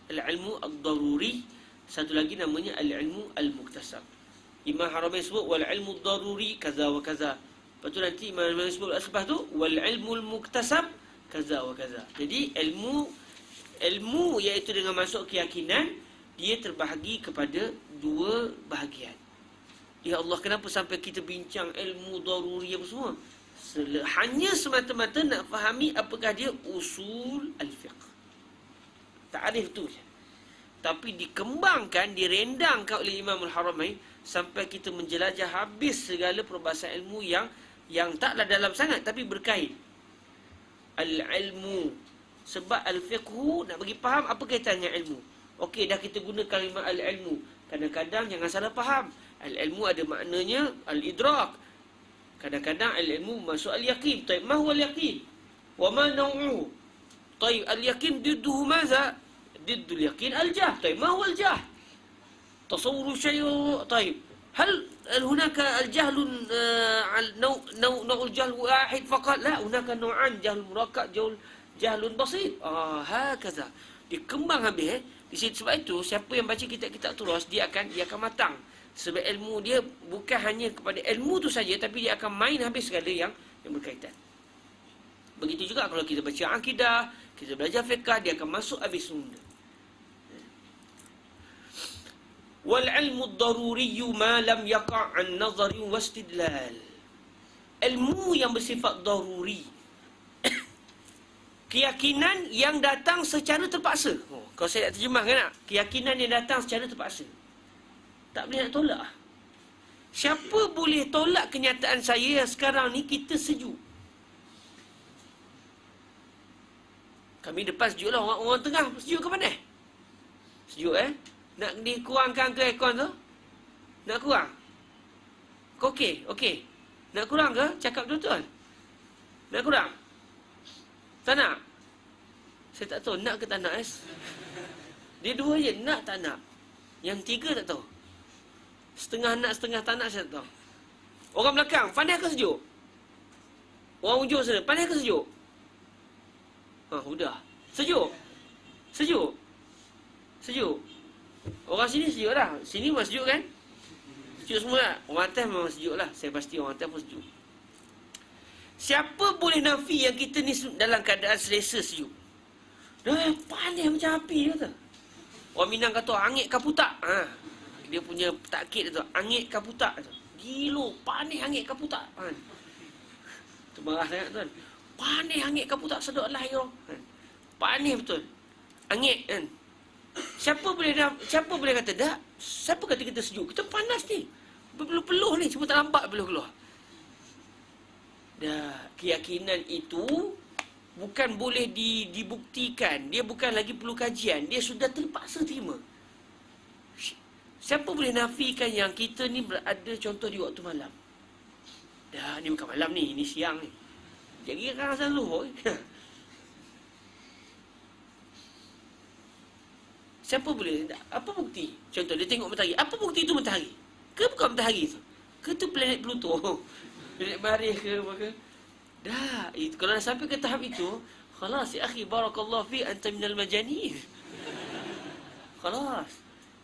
Al-ilmu ad-daruri. Satu lagi namanya al-ilmu al-muktasab. Imam Haramain sebut wal ilmu ad-daruri kaza wa kaza. Lepas tu nanti Imam Haramain sebut lepas tu wal ilmu al-muktasab kaza wa kaza. Jadi ilmu iaitu dengan masuk keyakinan, dia terbahagi kepada dua bahagian. Ya Allah, kenapa sampai kita bincang ilmu daruri apa semua? Hanya semata-mata nak fahami apakah dia usul al-fiqh. Ta'rif tu je. Tapi dikembangkan, direndangkan oleh Imam Al-Haramain sampai kita menjelajah habis segala perbahasan ilmu yang taklah dalam sangat tapi berkait. Al-ilmu. Sebab al-fiqhu nak bagi faham apa kaitan dengan ilmu. Okey, dah kita guna kalimah al-ilmu. Kadang-kadang jangan salah faham. Al-ilmu ada maknanya al-idrak. Kadang-kadang al-ilmu masuk al-yaqin. Taib, ma huwa al-yaqin? Wa ma naw'uhu? Taib, al-yaqin didduhu maza? Diddul yaqin al-jah. Taib, ma huwa al-jah? Tasawwuru syai'. Taib, hal hunaka al-jahl naw'ul jahl wahid faqat? La, hunaka naw'an, jahl murakkab, jahlun basit. Hakaza. Dikembang habis di situ. Sebab itu siapa yang baca kitab-kitab turas, dia akan matang. Sebab ilmu dia bukan hanya kepada ilmu tu saja, tapi dia akan main habis segala yang berkaitan. Begitu juga kalau kita baca akidah, kita belajar fiqh, dia akan masuk habis semua. Wal ilmu ad-daruri ma lam yaqa' an nazari wastidlal. Ilmu yang bersifat daruri, keyakinan yang datang secara terpaksa. Kalau saya nak terjemahkan, keyakinan yang datang secara terpaksa, tak boleh nak tolak. Siapa boleh tolak kenyataan saya yang sekarang ni kita sejuk? Kami depan sejuk lah. Orang tengah sejuk ke mana? Sejuk Nak dikurangkan ke aircon tu? Nak kurang? Okey, okey. Nak kurang ke? Cakap betul-betul. Nak kurang? Tak nak? Saya tak tahu nak ke tak nak. Dia dua je, nak tak nak. Yang tiga tak tahu. Setengah nak, setengah tak nak, saya tak tahu. Orang belakang, panas ke sejuk? Orang hujung sana, panas ke sejuk? Sudah. Sejuk? Sejuk? Sejuk? Orang sini sejuk lah. Sini memang sejuk kan? Sejuk semua lah. Orang atas memang sejuk lah. Saya pasti orang atas pun sejuk. Siapa boleh nafi yang kita ni dalam keadaan selesa sejuk? Dah panas macam api kata. Orang Minang kata angit kaputak. Dia punya takkid tu, angit kaputak. Gila, panas angit kaputak. Tu marah sangat tuan. Panas angit kaputak sedap lah yo. Panas betul. Angit kan. Siapa boleh kata dak? Siapa kata kita sejuk? Kita panas ni. Berpeluh-peluh ni, cuma tak nampak peluh keluar. Dah, keyakinan itu bukan boleh dibuktikan. Dia bukan lagi perlu kajian. Dia sudah terpaksa terima. Siapa boleh nafikan yang kita ni berada contoh di waktu malam? Dah, ni bukan malam ni. Ini siang ni. Jadi kan asal luhur. Siapa boleh? Apa bukti? Contoh, dia tengok matahari. Apa bukti itu matahari? Ke bukan matahari tu? Ke tu planet Pluto? Planet Marikh ke apa ke? Dah, kalau dah sampai ke tahap itu, khalas, ya akhi, barakallahu fi anta minal majanin. Khalas.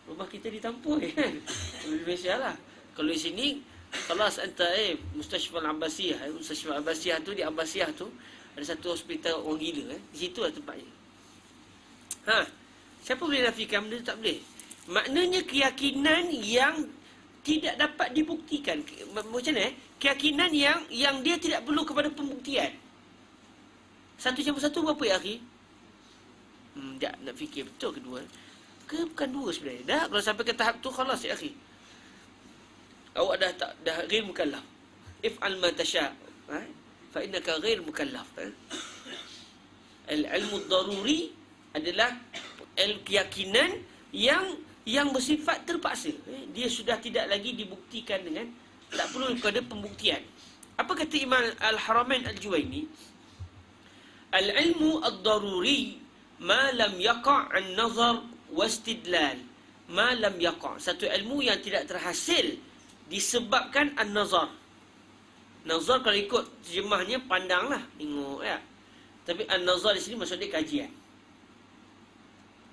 Rumah kita ditampoi kan. Di Malaysia lah. Kalau di sini, khalas anta Mustashfa Al-Abbasiyah. Mustashfa Al-Abbasiyah tu, di Abbasiyah tu ada satu hospital orang gila Di situ lah tempatnya. Siapa boleh nafikan benda tu? Tak boleh. Maknanya keyakinan yang tidak dapat dibuktikan. Macam mana keyakinan yang dia tidak perlu kepada pembuktian. Satu campur satu berapa ya akhi? Tak nak fikir betul kedua. Ke bukan dua sebenarnya. Dah kalau sampai ke tahap tu khalas ya akhi. Awak dah ghair mukallaf. If'al ma tasha. Fa innaka ghair mukallaf. Al-ilmu ad-daruri adalah keyakinan yang bersifat terpaksa. Dia sudah tidak lagi dibuktikan dengan, tak perlu kepada pembuktian. Apa kata Imam Al-Haramain Al-Juwaini? Al-ilmu ad-daruri ma lam yaqa' an-nazar wastidlal. Ma lam yaqa'. Satu ilmu yang tidak terhasil disebabkan an-nazar. Nazar kalau ikut terjemahnya pandanglah, tengok ya. Tapi an-nazar di sini maksud dia kajian.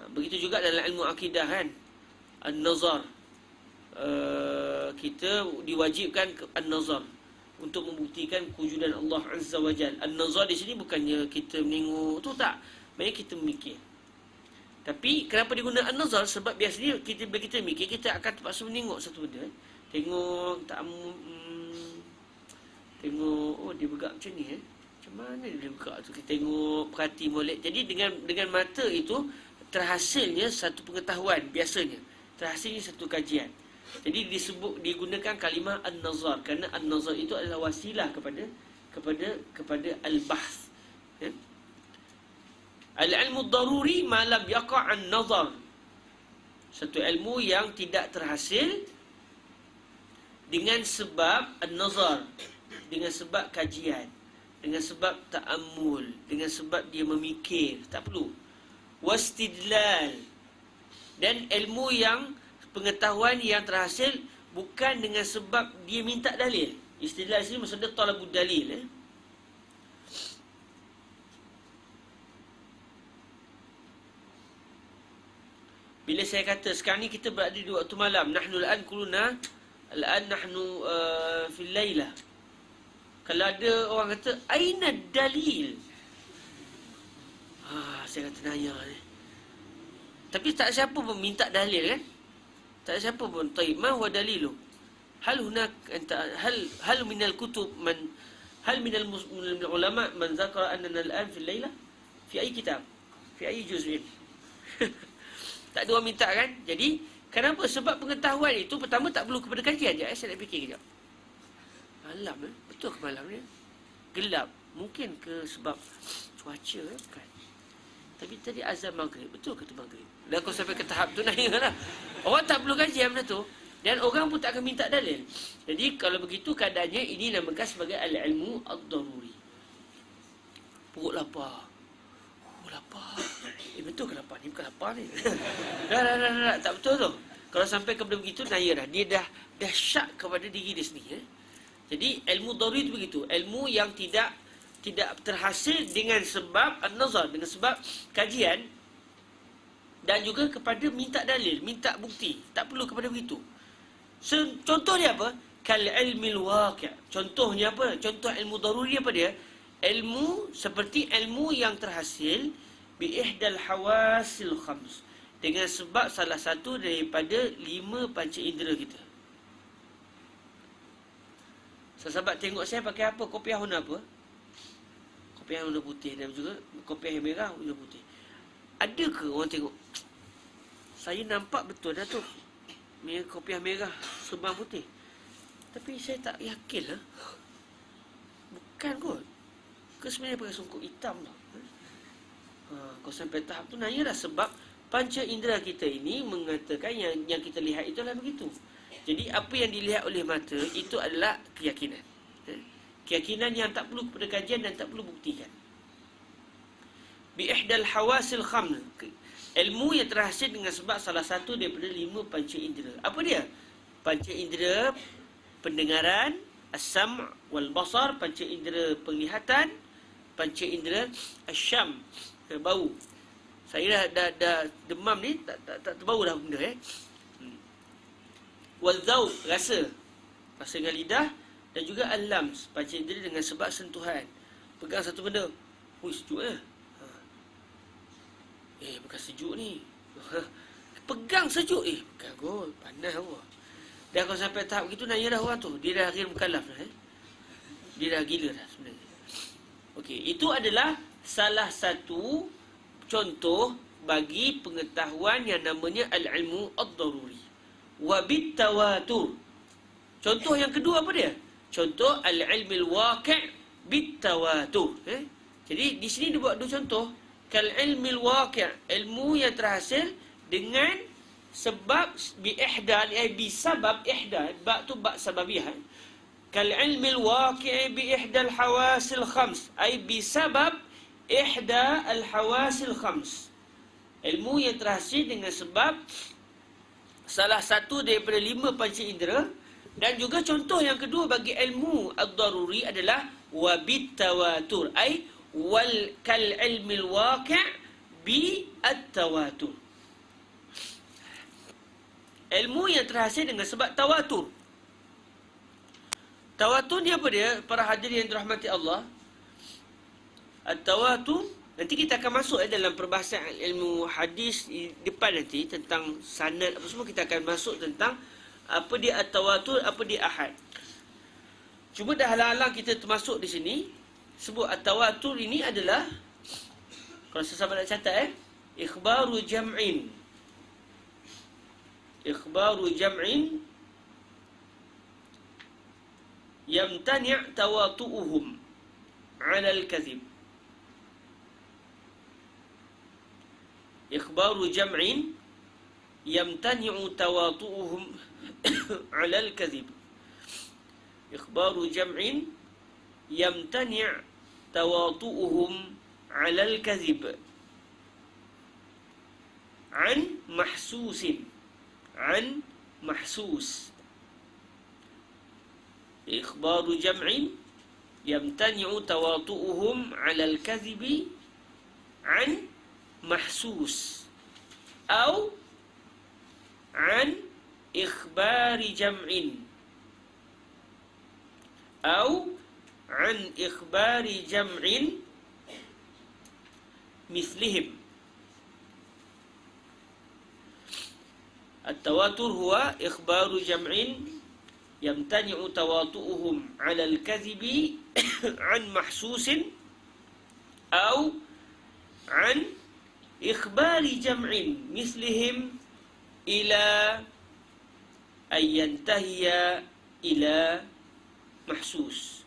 Begitu juga dalam ilmu akidah kan. An-nazar. Kita diwajibkan an-nazar untuk membuktikan kewujudan Allah Azza wa Jalla. An-nazar di sini bukannya kita menengok tu tak. Maksudnya kita memikir. Tapi kenapa diguna an-nazar? Sebab biasanya bila kita mikir, kita akan terpaksa menengok satu benda. Tengok tengok, oh dia bergerak macam ni Macam mana dia bergerak tu? Kita tengok, perhati, molek. Jadi dengan mata itu terhasilnya satu pengetahuan biasanya. Terhasilnya satu kajian. Jadi digunakan kalimah an-nazar kerana an-nazar itu adalah wasilah kepada al-bahth. Ya? Al-ilmu ad-daruri ma lam yaqa' an-nazar. Satu ilmu yang tidak terhasil dengan sebab an-nazar, dengan sebab kajian, dengan sebab ta'ammul, dengan sebab dia memikir, tak perlu. Wastidlal, dan ilmu yang pengetahuan yang terhasil bukan dengan sebab dia minta dalil. Istidlal sini maksudnya talabud dalil. Bila saya kata sekarang ni kita berada di waktu malam, nahnu nahnu fil lailah. Kalau ada orang kata aina dalil, saya kata nanya ni. Tapi tak siapa pun minta dalil kan? Tak siapa pun. Taib, ma huwa dalilu? Hal hunak hal minal kutub hal minal ulama man zakara annana al-an fil lailah? Fi ayyi kitab? Fi ayyi juz'in? Tak ada orang minta kan? Jadi Kenapa? Sebab pengetahuan itu pertama tak perlu kepada kajian je. Saya nak fikir kejap. Malam betul ke malam ni? Gelap. Mungkin ke sebab cuaca kan? Tapi tadi azan maghrib. Betul ke tu maghrib? Dan kau sampai ke tahap tu nanya lah. Orang tak perlu kajian benda tu. Dan orang pun tak akan minta dalil. Jadi kalau begitu keadaannya ini namakan sebagai al-ilmu ad-daruri. Perut lapar. Lapar. Betul ke lapar ni? Bukan lapar ni. Dah. Tak betul tu. Kalau sampai kepada begitu, naya dah. Dia dah syak kepada diri dia sendiri. Jadi ilmu daruri itu begitu. Ilmu yang tidak terhasil dengan sebab an-nazar, dengan sebab kajian, dan juga kepada minta dalil, minta bukti. Tak perlu kepada begitu. Contoh dia apa? Kal ilmil waqi'. Contohnya apa? Contoh ilmu daruri apa dia? Ilmu seperti ilmu yang terhasil bi ihdal hawasil khams, dengan sebab salah satu daripada 5 panca indera kita. Sahabat tengok saya pakai apa? Kopiah warna apa? Kopiah warna putih, dan juga kopiah merah warna putih. Ada ke orang tengok saya nampak betul dah tu kopiah merah serban putih, tapi saya tak yakin lah. Bukan kot. Ke sebenarnya pakai songkok hitam lah. Kau sampai tahap tu nanya dah. Sebab panca indera kita ini mengatakan yang kita lihat itulah begitu. Jadi apa yang dilihat oleh mata itu adalah keyakinan. Keyakinan yang tak perlu kepada kajian dan tak perlu buktikan. Bi ihdal hawasil khams, ilmu yang terhasil dengan sebab salah satu daripada 5 panca indera. Apa dia? Panca indera pendengaran, as-sam' wal basar, panca indera penglihatan, panca indera asyam, bau. Saya dah demam ni, tak terbau dah benda Wal dzauq, rasa dengan lidah, dan juga al-lams, panca indera dengan sebab sentuhan. Pegang satu benda, sejuk bukan sejuk ni. Pegang sejuk, bukan kot, panas Allah. Dan kalau sampai tahap begitu, nanya dah orang tu, dia dah akhir mukallaf dah. Dia dah gila dah sebenarnya. Okey, itu adalah salah satu contoh bagi pengetahuan yang namanya al-ilmu ad-daruri. Wa bit-tawatur. Contoh yang kedua apa dia? Contoh al-ilmil waqi' bit-tawatur. Jadi di sini dia buat 2 contoh. Kal ilmil waqi', ilmu yang terhasil dengan sebab bi ihda, bi sabab ihda, ba tu ba sababiyah. Kal ilmil waqi' bi ihda al hawasil khams, ay bi sabab ihda al hawasil khams. Ilmu yang terhasil dengan sebab salah satu daripada 5 panca indera. Dan juga contoh yang kedua bagi ilmu ad-daruri adalah wa bit tawatur, ay wal kal ilmil waqi' bi at-tawatur. Ilmu yang terhasil dengan sebab tawatur. Tawatur ni apa dia? Para hadirin yang dirahmati Allah, at-tawatur, nanti kita akan masuk dalam perbahasan ilmu hadis di depan nanti tentang sanad apa semua. Kita akan masuk tentang apa dia at-tawatur, apa dia ahad. Cuma dah halang-halang kita termasuk di sini. Sebut at-tawatur ini adalah, kalau sesahabat nak catat ikhbaru jam'in. Ikhbaru jam'in yamtani' tawatu'uhum 'ala al-kadhib. Ikhbaru jam'in yamtani'u tawatu'uhum 'ala al-kadhib. Ikhbaru jam'in yamtani' tawatu'uhum 'ala al-kadhib an mahsusin, an mahsus. Ikhbaru jam'in yamtani'u tawatu'uhum 'ala al-kadhibi an mahsus, atau an ikhbari jam'in, atau an ikhbari jam'in mithlihim. At-tawatur huwa ikhbaru jam'in yamtani'u tawatu'uhum 'ala al-kadhibi an mahsusin, atau an ikhbari jam'in mithlihim ila ayyantahiya ila mahsus.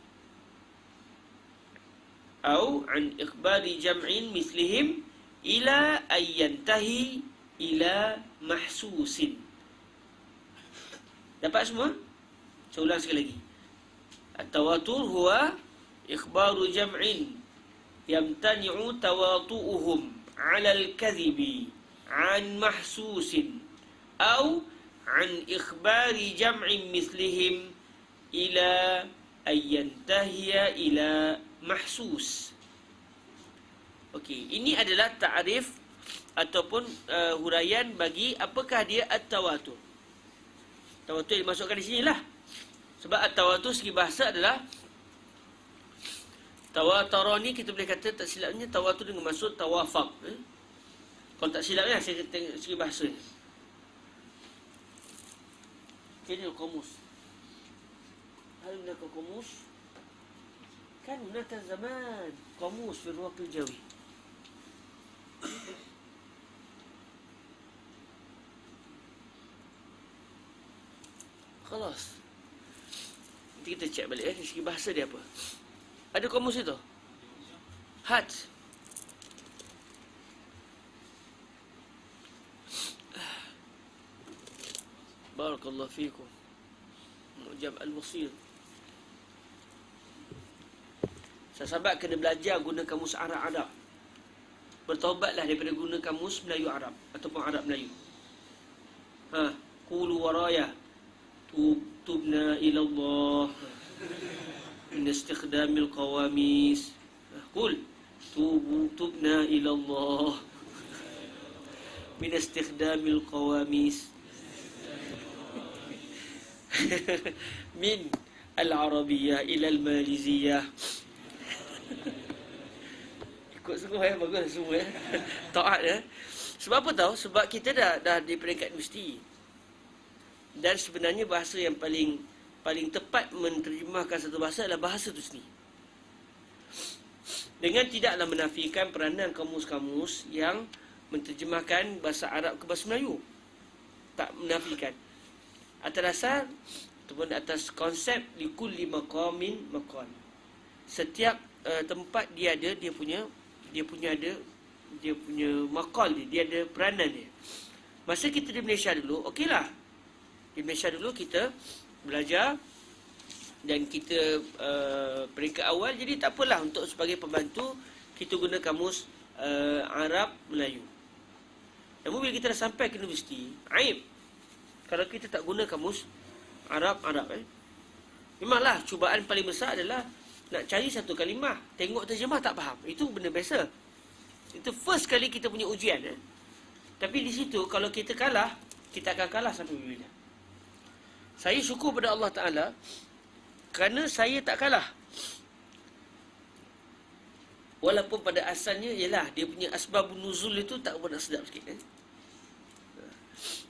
Atau an ikhbari jam'in mislihim ila ayyantahi ila mahsusin. Dapat semua? Saya ulang sekali lagi. At-tawatur huwa ikhbaru jam'in yamtani'u tawatu'uhum 'ala al-kadhibi 'an mahsusin aw 'an ikhbari jam'in mislihim ila ayyantahiya ila mahsus. Okey, ini adalah ta'rif ataupun huraian bagi apakah dia at-tawatur. Tawatur dimasukkan di sinilah. Sebab at-tawatur segi bahasa adalah tawatara ni kita boleh kata tak silapnya tawatur dengan maksud tawafaq. Kalau tak silapnya saya tengok segi bahasa. Ini al-qamus. Hal hunaka qamus? Kan hunaka zaman qamus fi al-waqt al-jawi. Khalas. Nanti kita cek balik dari segi bahasa dia apa. Ada kamus itu? Hat. Barakallahu fiikum. Mu'jam al-wasil. Sahabat kena belajar guna kamus Arab. Bertaubatlah daripada guna kamus Melayu Arab ataupun Arab Melayu. Qulu waraya tubna ila Allah min istikhdamil qawamis. Qul tubna ila Allah min istikhdamil qawamis min al-arabiyyah ila al-maliziyah. Ikut sungguh bagus semua taat Sebab apa tahu? Sebab kita dah di peringkat mesti. Dan sebenarnya bahasa yang paling tepat menerjemahkan satu bahasa adalah bahasa itu sendiri. Dengan tidaklah menafikan peranan kamus-kamus yang menterjemahkan bahasa Arab ke bahasa Melayu. Tak menafikan. Atas dasar ataupun atas konsep likulli maqamin maqal. Setiap tempat dia punya maqal dia ada peranan dia. Masa kita di Malaysia dulu, okeylah. Di Malaysia dulu kita belajar dan kita peringkat awal, jadi tak apalah untuk sebagai pembantu kita guna kamus Arab Melayu. Namun bila kita dah sampai ke universiti, aib kalau kita tak guna kamus Arab. Memanglah cubaan paling besar adalah nak cari satu kalimah, tengok terjemah tak faham. Itu benda biasa. Itu first kali kita punya ujian. Tapi di situ kalau kita kalah, kita akan kalah sampai bila. Saya syukur pada Allah Ta'ala kerana saya tak kalah. Walaupun pada asalnya ialah dia punya asbabun nuzul itu tak pernah sedap sikit.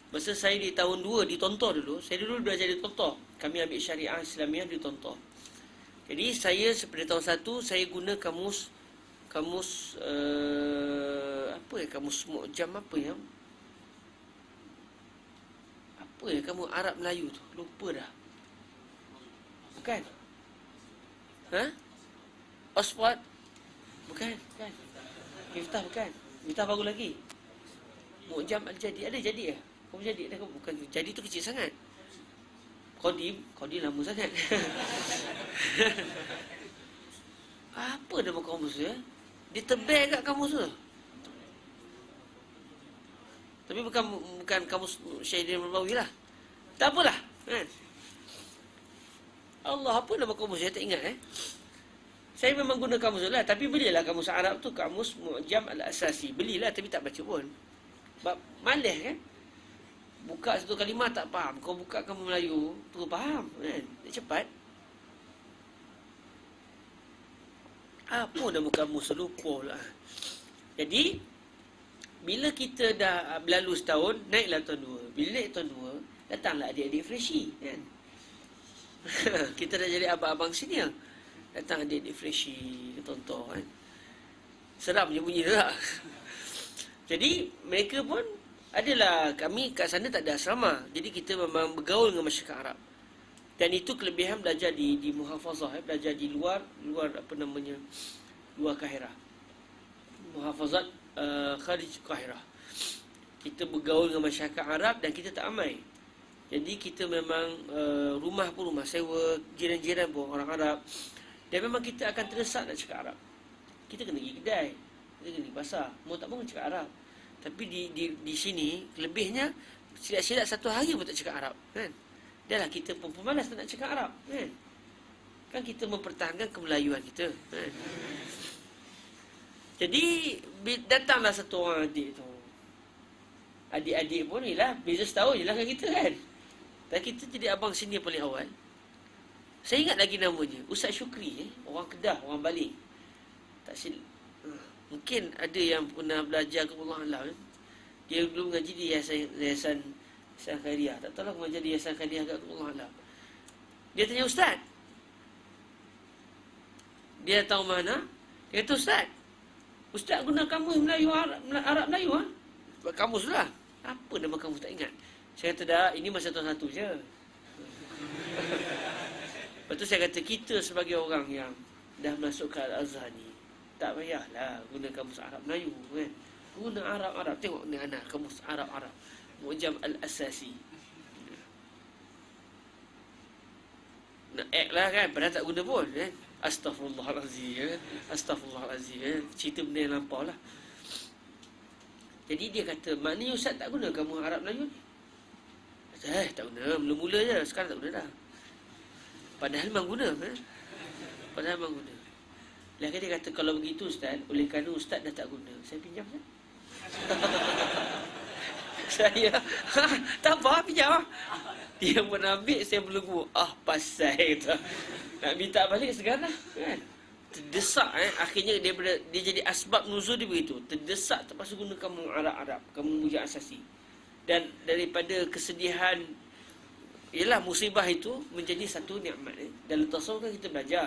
Masa saya di tahun 2 di Tontor dulu, saya dulu belajar di Tontor. Kami ambil syariah Islamiah di Tontor. Jadi saya seperti tahun 1 saya guna kamus kamus mu'jam kamu Arab Melayu tu, lupa dah. Bukan? Oxford? Bukan. Miftah bukan. Miftah baru lagi. Mu'jam al-Jadi. Ada jadi ya? Kamu jadi dah, bukan. Jadi tu kecil sangat. Qadim lama sangat. Apa nama kamus tu ya? Dia tebal kat kamus tu. Tapi bukan kamus Syahidin Nabawi lah. Tak apalah kan? Allah, apa nama kamus? Saya tak ingat Saya memang guna kamus tu lah. Tapi belilah kamus Arab tu, kamus Mu'jam al-Asasi. Belilah tapi tak baca pun. Sebab malas kan? Buka satu kalimah tak faham. Kau buka kamus Melayu tu faham kan? Dia cepat. Apa nama kamus? Lupa pula. Jadi bila kita dah berlalu setahun, naiklah tahun 2. Bila naik tahun 2, datanglah adik-adik freshie kan? Kita dah jadi abang-abang senior. Datang adik-adik freshie, tonton kan? Seram je bunyi tu tak? Jadi mereka pun adalah kami kat sana tak ada asrama. Jadi kita memang bergaul dengan masyarakat Arab. Dan itu kelebihan belajar di muhafazah, belajar di luar apa namanya, luar Kahirah. Muhafazat kharij Kahirah. Kita bergaul dengan masyarakat Arab dan kita tak amai. Jadi kita memang rumah pun rumah sewa, jiran-jiran pun orang Arab. Dan memang kita akan terdesak nak cakap Arab. Kita kena pergi kedai, kita kena pergi pasar, mau tak mau cakap Arab. Tapi di sini lebihnya silap-silap satu hari pun tak cakap Arab, kan? Dah lah kita pun pemalas nak cakap Arab, kan? Kan kita mempertahankan kemelayuan kita, kan? Jadi datanglah satu orang adik tu. Adik-adik pun ni lah, beza setahun je lah dengan kita, kan? Dan kita jadi abang senior paling awal. Saya ingat lagi namanya Ustaz Syukri, orang Kedah, orang Baling. Tak silap. Mungkin ada yang pernah belajar ke Allah Alam. Dia belum mengaji di Yayasan Khairiyah. Tak tahulah mengajar di Yayasan Khairiyah ke Allah Alam. Dia tanya Ustaz. Dia tahu mana? Dia kata Ustaz guna kamus Melayu Arab Melayu ha? Kamus lah. Apa nama kamus tak ingat. Saya kata dah, ini masa tahun 1 je. Lepas tu saya kata kita sebagai orang yang dah masuk ke Al-Azhar ni, tak payahlah guna kamus Arab Melayu, kan? Guna Arab-Arab. Tengok ni anak kamus Arab-Arab. Mu'jam Al-Asasi. Nak act lah, kan? Padahal tak guna pun, kan? Astaghfirullahalazim, kan? Astaghfirullahalazim, kan? Cerita benda yang lampau lah. Jadi dia kata, maknanya Ustaz tak guna kamus Arab Melayu ni? Kata, tak guna. Mula-mula je. Sekarang tak guna dah. Padahal memang guna, kan? Padahal memang guna. Lah dia kata, kalau begitu Ustaz, oleh kerana Ustaz dah tak guna, saya pinjam Ustaz. Saya tak apa, pinjam. Dia pun ambil, saya belenggu. Pasal kata. Nak minta balik segan lah, kan? Terdesak, akhirnya dia jadi asbab nuzul dia begitu. Terdesak terpaksa guna kamu Arab-Arab, kamu Muja Asasi. Dan daripada kesedihan, ialah musibah itu menjadi satu nikmat. Dalam tasawuf kan kita belajar,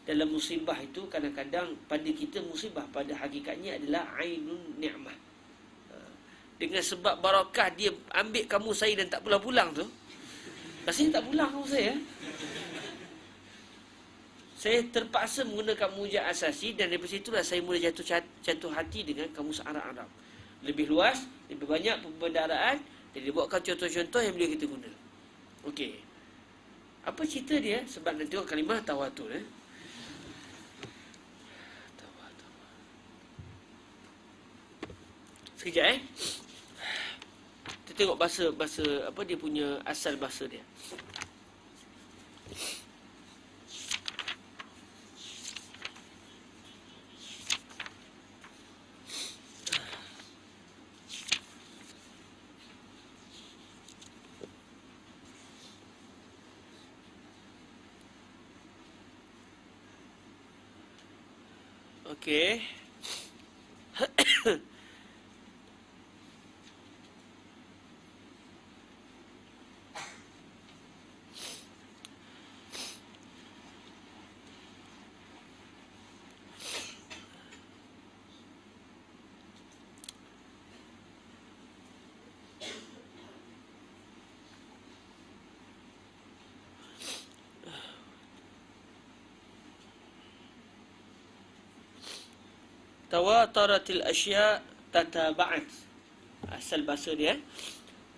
dalam musibah itu kadang-kadang pada kita musibah pada hakikatnya adalah ainun ni'mah. Dengan sebab barakah dia ambil kamu saya dan tak pulang-pulang tu. Rasanya tak pulang kamu saya. Saya terpaksa menggunakan Muja Asasi dan daripada situlah saya mula jatuh hati dengan kamus Arab. Lebih luas, lebih banyak pembendaraan dan dia buatkan contoh-contoh yang boleh kita guna. Okey. Apa cerita dia? Sebab nanti tengok kalimah tawatur, Sekejap, Kita tengok bahasa apa dia punya asal bahasa dia. Okey. Tawataratil asya' tataba'at. Asal bahasa dia,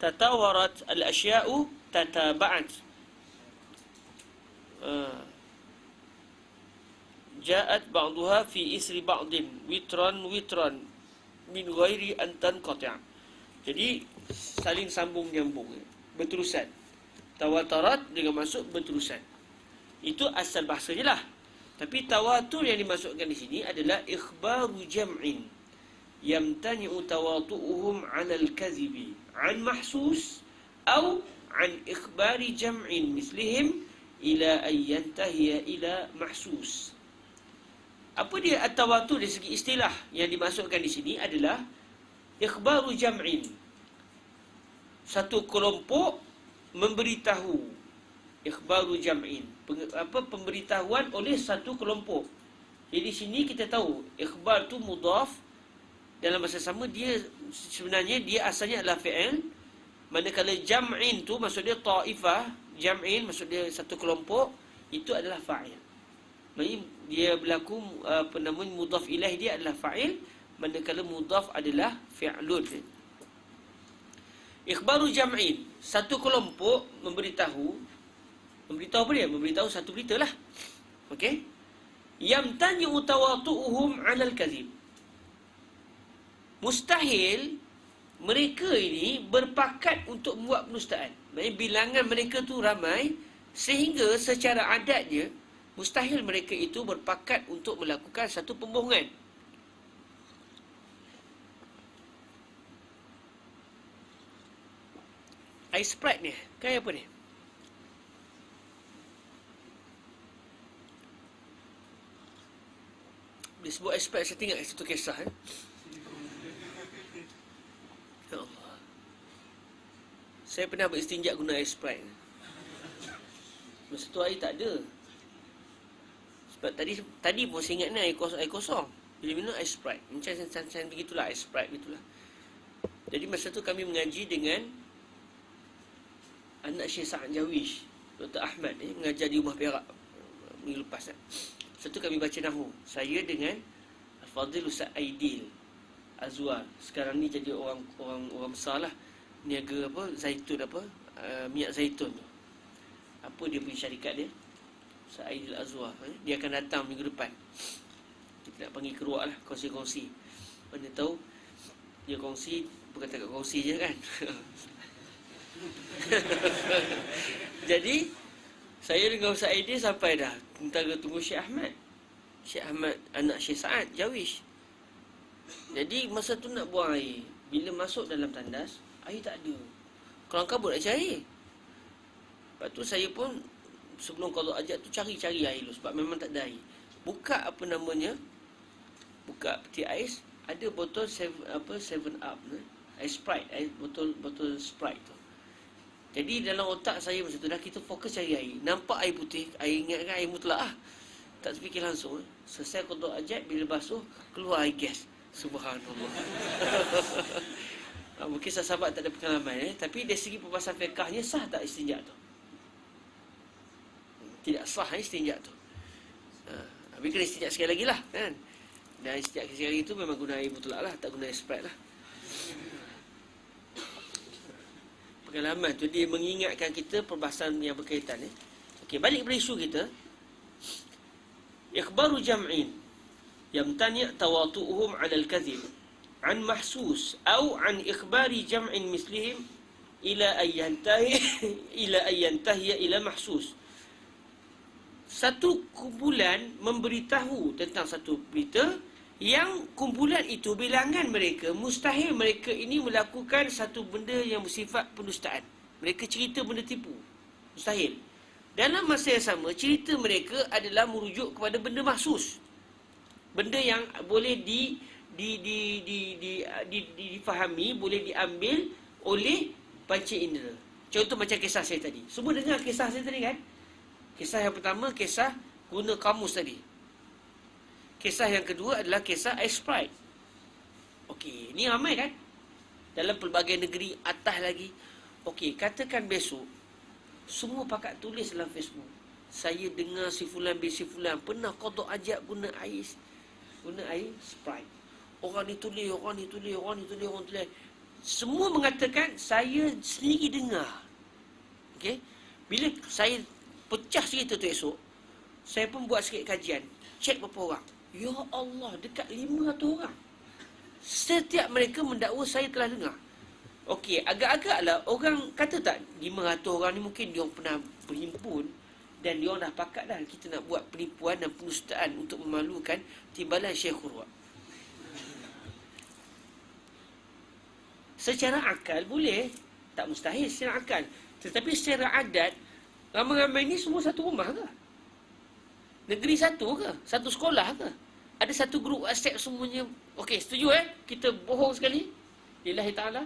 tatawarat al-asya'u tataba'at. Ja'at ba'duha fi isri ba'din witran min ghairi an tanqati'. Jadi saling sambung-nyambung, berterusan. Tawatarat dengan masuk berterusan. Itu asal bahasa je lah. Tapi tawatur yang dimasukkan di sini adalah ikhbaru jam'in yamtani'u tawatu'uhum 'ala al-kadhibi 'an mahsus aw 'an ikhbari jam'in mislihim ila an yantahiya ila mahsus. Apa dia at-tawatur dari segi istilah yang dimasukkan di sini adalah ikhbaru jam'in. Satu kelompok memberitahu, ikhbaru jam'in, pemberitahuan oleh satu kelompok. Jadi sini kita tahu ikhbar tu mudhaf dalam masa sama dia sebenarnya dia asalnya adalah fi'il. Manakala jam'in tu maksud dia ta'ifah, jam'in maksud dia satu kelompok, itu adalah fa'il. Maksudnya dia berlaku mudhaf ilaih dia adalah fa'il, manakala mudhaf adalah fi'lun. Ikhbaru jam'in, satu kelompok memberitahu apa dia? Memberitahu satu berita lah. Okey? Yamtani'u tawatu'uhum 'alal kadhib. Mustahil mereka ini berpakat untuk membuat penustaan. Maksudnya bilangan mereka tu ramai sehingga secara adatnya mustahil mereka itu berpakat untuk melakukan satu pembohongan. Air Sprite ni, kayak apa ni? Dia sebut Air Sprite, saya tengok satu kisah. Ya Allah. Saya pernah beristinjak guna Air Sprite. Masa tu air tak ada. Sebab tadi pun saya ingat ni air kosong. Bila minum Air Sprite, macam begitulah Air Sprite begitulah. Jadi masa tu kami mengaji dengan anak Syekh Sa'ad Jawish, Dr. Ahmad mengajar di Rumah Perak minggu lepas. Satu kami baca nahu. Saya dengan Al-Fadhil Ustaz Aidil Azwar. Sekarang ni jadi orang besar lah. Niaga apa? Zaitun apa? Minyak zaitun tu. Apa dia punya syarikat dia? Ustaz Aidil Azwar. Dia akan datang minggu depan. Kita nak panggil keruak lah. Kongsi-kongsi. Mana tahu dia kongsi, bukan tak kongsi je kan. Jadi saya dengan Ustaz Aidil sampai dah tentara tunggu Syekh Ahmad anak Syekh Sa'ad Jawish. Jadi masa tu nak buang air, bila masuk dalam tandas air tak ada, kelang kabut nak cari air. Lepas tu saya pun sebelum qada hajat tu cari air dulu, sebab memang tak ada air. Buka peti ais, ada botol 7 up air Sprite, botol Sprite tu. Jadi dalam otak saya masa tu dah kita fokus cari air. Nampak air putih, air ingat kan air mutlak lah. Tak terfikir langsung. Selesai qada hajat, bila basuh keluar air gas. Subhanallah. Mungkin sahabat tak ada pengalaman tapi dari segi perbahasan fiqahnya sah tak istinja tu? Tidak sah istinja tu. Habis kena istinja sekali lagi lah kan. Dan istinja sekali lagi tu memang guna air mutlak lah, tak guna air Sprite lah. Pengalaman tu dia mengingatkan kita perbahasan yang berkaitan. Okey, balik pada isu kita. Ikhbaru jam'in yamtani' tawatu'uhum 'ala al-kadhib an mahsus atau an ikhbari jam'in mislihim ila ayyantahi ila mahsus. Satu kumpulan memberitahu tentang satu berita yang kumpulan itu bilangan mereka mustahil mereka ini melakukan satu benda yang bersifat pendustaan. Mereka cerita benda tipu. Mustahil. Dalam masa yang sama cerita mereka adalah merujuk kepada benda mahsus. Benda yang boleh difahami, boleh diambil oleh panca indera. Contoh macam kisah saya tadi. Semua dengar kisah saya tadi kan? Kisah yang pertama kisah guna kamus tadi. Kisah yang kedua adalah kisah Air Sprite. Okey, ni ramai kan? Dalam pelbagai negeri, atas lagi. Okey, katakan besok semua pakat tulis dalam Facebook. Saya dengar si fulan bin si fulan pernah qada hajat guna air Sprite. Orang ni tulis. Semua mengatakan saya sendiri dengar. Okey? Bila saya pecah cerita tu esok, saya pun buat sikit kajian. Cek berapa orang. Ya Allah, dekat 500 orang. Setiap mereka mendakwa saya telah dengar. Okey, agak-agaklah orang kata tak 500 orang ni mungkin dia pernah berhimpun dan dia dah pakat dah kita nak buat penipuan dan penustaan untuk memalukan timbalan Syekh Khurwa. Secara akal boleh, tak mustahil secara akal. Tetapi secara adat, ramai-ramai ni semua satu rumah ke? Negeri satu ke? Satu sekolah ke? Ada satu grup WhatsApp semuanya. Okey, setuju kita bohong sekali? Lillahi ta'ala?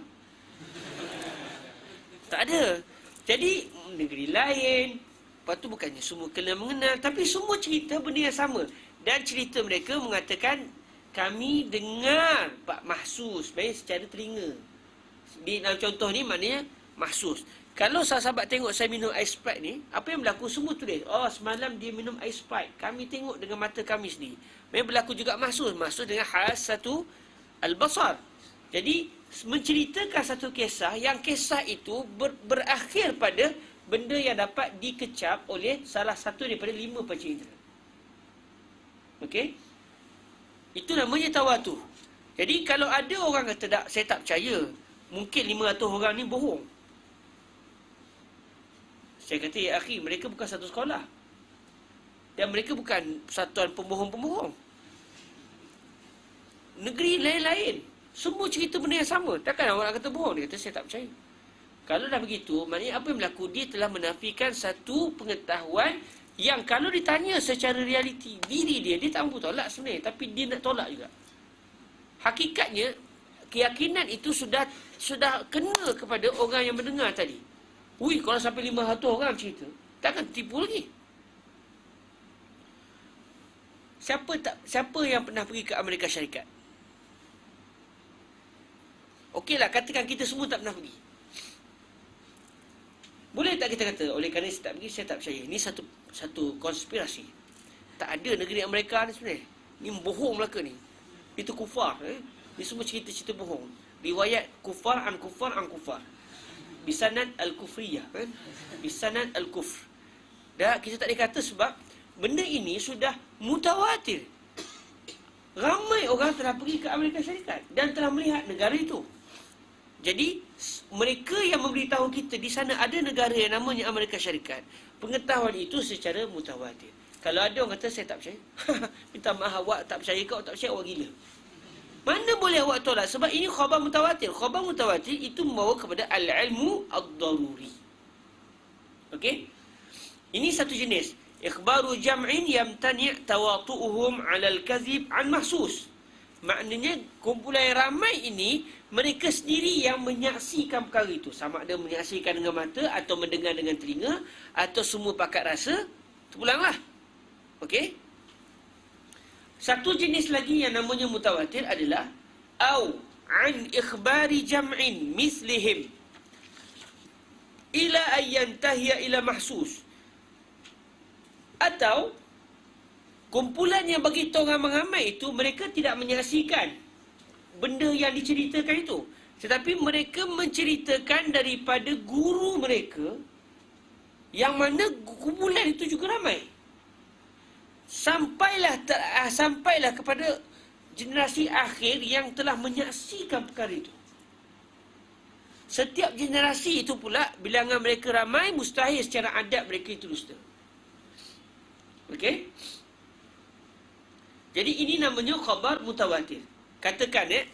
Tak ada. Jadi, negeri lain. Lepas tu bukannya semua kena mengenal. Tapi semua cerita benda yang sama. Dan cerita mereka mengatakan kami dengar Pak mahsus, maksudnya secara telinga. Di dalam contoh ni maknanya mahsus. Kalau sahabat tengok saya minum ais Sprite ni, apa yang berlaku? Semua tulis, oh semalam dia minum ais Sprite. Kami tengok dengan mata kami sendiri. Memang berlaku juga mahsus. Mahsus dengan hasatu al-basar. Jadi menceritakan satu kisah, yang kisah itu berakhir pada benda yang dapat dikecap oleh salah satu daripada 5 panca indera. Okey? Itu namanya tawatur. Jadi kalau ada orang kata tak, saya tak percaya, mungkin 500 orang ni bohong. Saya kata, ya akhi, mereka bukan satu sekolah. Dan mereka bukan persatuan pembohong-pembohong. Negeri lain-lain, semua cerita benda yang sama. Takkan orang kata bohong? Dia kata, saya tak percaya. Kalau dah begitu, maknanya apa yang berlaku? Dia telah menafikan satu pengetahuan yang kalau ditanya secara realiti diri dia tak mampu tolak sebenarnya, tapi dia nak tolak juga. Hakikatnya keyakinan itu sudah kena kepada orang yang mendengar tadi. Ui, kalau sampai 500 orang cerita, takkan tipu lagi. Siapa yang pernah pergi ke Amerika Syarikat? Okeylah, katakan kita semua tak pernah pergi. Boleh tak kita kata, oleh kerana saya tak pergi, saya tak percaya. Ini satu konspirasi. Tak ada negeri Amerika ni sebenarnya. Ni bohong Melaka ni. Itu kufar. Ni semua cerita-cerita bohong. Riwayat kufar an kufar. Bisanad al-kufriyah. Bisanad al-kufr. Dah kita tak boleh kata sebab benda ini sudah mutawatir. Ramai orang telah pergi ke Amerika Syarikat dan telah melihat negara itu. Jadi mereka yang memberitahu kita di sana ada negara yang namanya Amerika Syarikat. Pengetahuan itu secara mutawatir. Kalau ada orang kata saya tak percaya, minta maaf, awak tak percaya, kau tak percaya, awak gila. Mana boleh awak tolak? Sebab ini khabar mutawatir. Khabar mutawatir itu membawa kepada al-ilmu ad-daruri. Okey? Ini satu jenis. Ikhbaru jam'in yamtani' tawatu'uhum 'ala al-kadhib 'an mahsus. Maknanya kumpulan ramai ini mereka sendiri yang menyaksikan perkara itu. Sama ada menyaksikan dengan mata atau mendengar dengan telinga atau semua pakat rasa. Terpulanglah. Okey? Satu jenis lagi yang namanya mutawatir adalah au an ikhbari jam'in mislihim ila ayyantahiya ila mahsus. Atau kumpulan yang bagi orang mengamai itu mereka tidak menyaksikan benda yang diceritakan itu, tetapi mereka menceritakan daripada guru mereka yang mana kumpulan itu juga ramai. Sampailah kepada generasi akhir yang telah menyaksikan perkara itu. Setiap generasi itu pula bilangan mereka ramai, mustahil secara adat mereka itu dusta. Okey? Jadi ini namanya khabar mutawatir. Katakan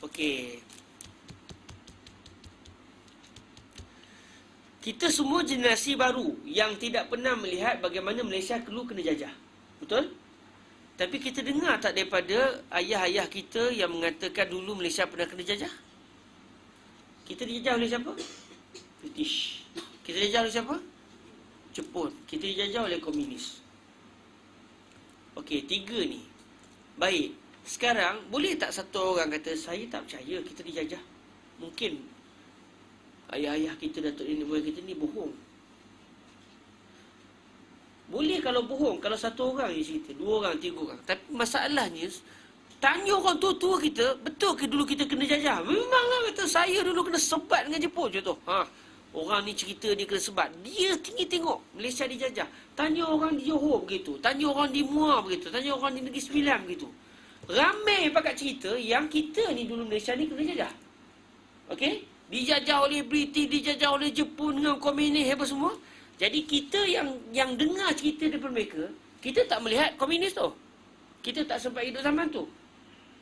okey, kita semua generasi baru yang tidak pernah melihat bagaimana Malaysia dulu kena jajah. Betul? Tapi kita dengar tak daripada ayah-ayah kita yang mengatakan dulu Malaysia pernah kena jajah? Kita dijajah oleh siapa? British. Kita dijajah oleh siapa? Jepun. Kita dijajah oleh komunis. Okey, 3 ni. Baik. Sekarang, boleh tak satu orang kata, saya tak percaya kita dijajah? Mungkin ayah-ayah kita, datuk nenek moyang kita ni bohong. Boleh kalau bohong, kalau satu orang je cerita, 2 orang, 3 orang. Tapi masalahnya, tanya orang tua-tua kita, betul ke dulu kita kena jajah? Memanglah kata, saya dulu kena sebat dengan Jepun contoh. Orang ni cerita dia kena sebat. Dia tinggi tengok Malaysia dijajah. Tanya orang di Johor begitu. Tanya orang di Muar begitu. Tanya orang di Negeri Sembilan begitu. Ramai pakat cerita yang kita ni dulu Malaysia ni kena jajah. Okey? Dijajah oleh British, dijajah oleh Jepun dengan komunis apa semua. Jadi kita yang dengar cerita daripada mereka, kita tak melihat komunis tu. Kita tak sempat hidup zaman tu.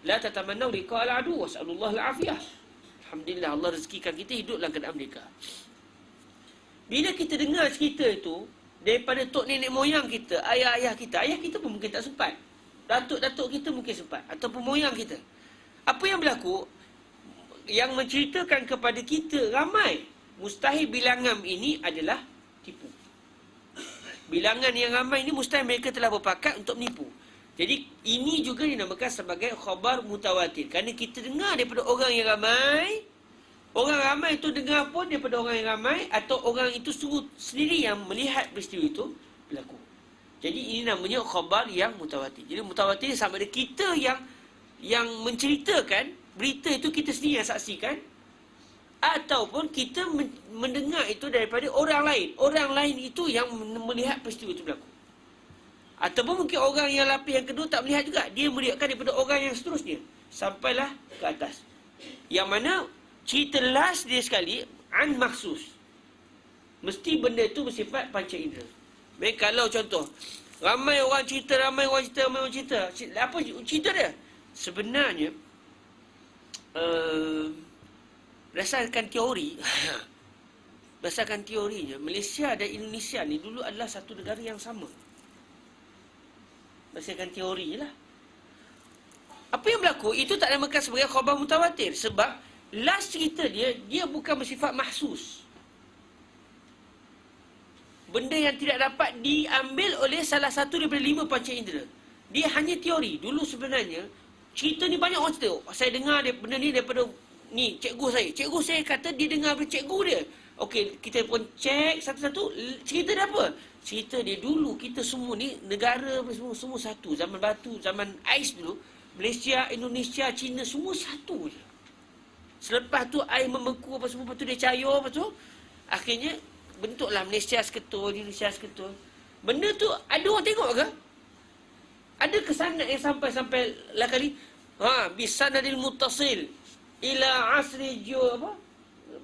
La tatamannau liqa al-adu was'alullah al-afiyah. Alhamdulillah Allah rezekikan kita hidup dalam keadaan mereka. Bila kita dengar cerita itu daripada tok nenek moyang kita, ayah-ayah kita pun mungkin tak sempat. Datuk-datuk kita mungkin sempat ataupun moyang kita. Apa yang berlaku? Yang menceritakan kepada kita ramai. Mustahil bilangan ini adalah tipu. Bilangan yang ramai ini mustahil mereka telah berpakat untuk menipu. Jadi ini juga dinamakan sebagai khabar mutawatir. Kerana kita dengar daripada orang yang ramai. Orang ramai itu dengar pun daripada orang yang ramai. Atau orang itu sendiri yang melihat peristiwa itu berlaku. Jadi ini namanya khabar yang mutawatir. Jadi mutawatir sama ada kita yang menceritakan berita itu, kita sendiri yang saksikan, ataupun kita mendengar itu daripada orang lain. Orang lain itu yang melihat peristiwa itu berlaku. Ataupun mungkin orang yang lapis yang kedua tak melihat juga. Dia melihatkan daripada orang yang seterusnya. Sampailah ke atas. Yang mana cerita last dia sekali an maksus. Mesti benda itu bersifat panca indera. Baik, kalau contoh ramai orang cerita. Apa cerita dia? Sebenarnya berdasarkan teorinya, Malaysia dan Indonesia ni dulu adalah satu negara yang sama. Berdasarkan teori lah. Apa yang berlaku itu tak dinamakan sebagai khabar mutawatir. Sebab last cerita dia bukan bersifat mahsus. Benda yang tidak dapat diambil oleh salah satu daripada 5 panca indera. Dia hanya teori. Dulu sebenarnya cerita ni banyak orang cerita. Saya dengar benda ni daripada ni cikgu saya. Cikgu saya kata dia dengar daripada cikgu dia. Okey, kita pun cek satu-satu. Cerita dia apa? Cerita dia dulu kita semua ni negara semua satu. Zaman batu, zaman ais dulu, Malaysia, Indonesia, China semua satu je. Selepas tu air membeku apa semua, lepas tu dia cair, lepas tu akhirnya bentuklah Malaysia seketul, Indonesia seketul. Benda tu ada orang tengok ke? Ada kesanad yang sampai lah kali bisanadil muttasil ila asri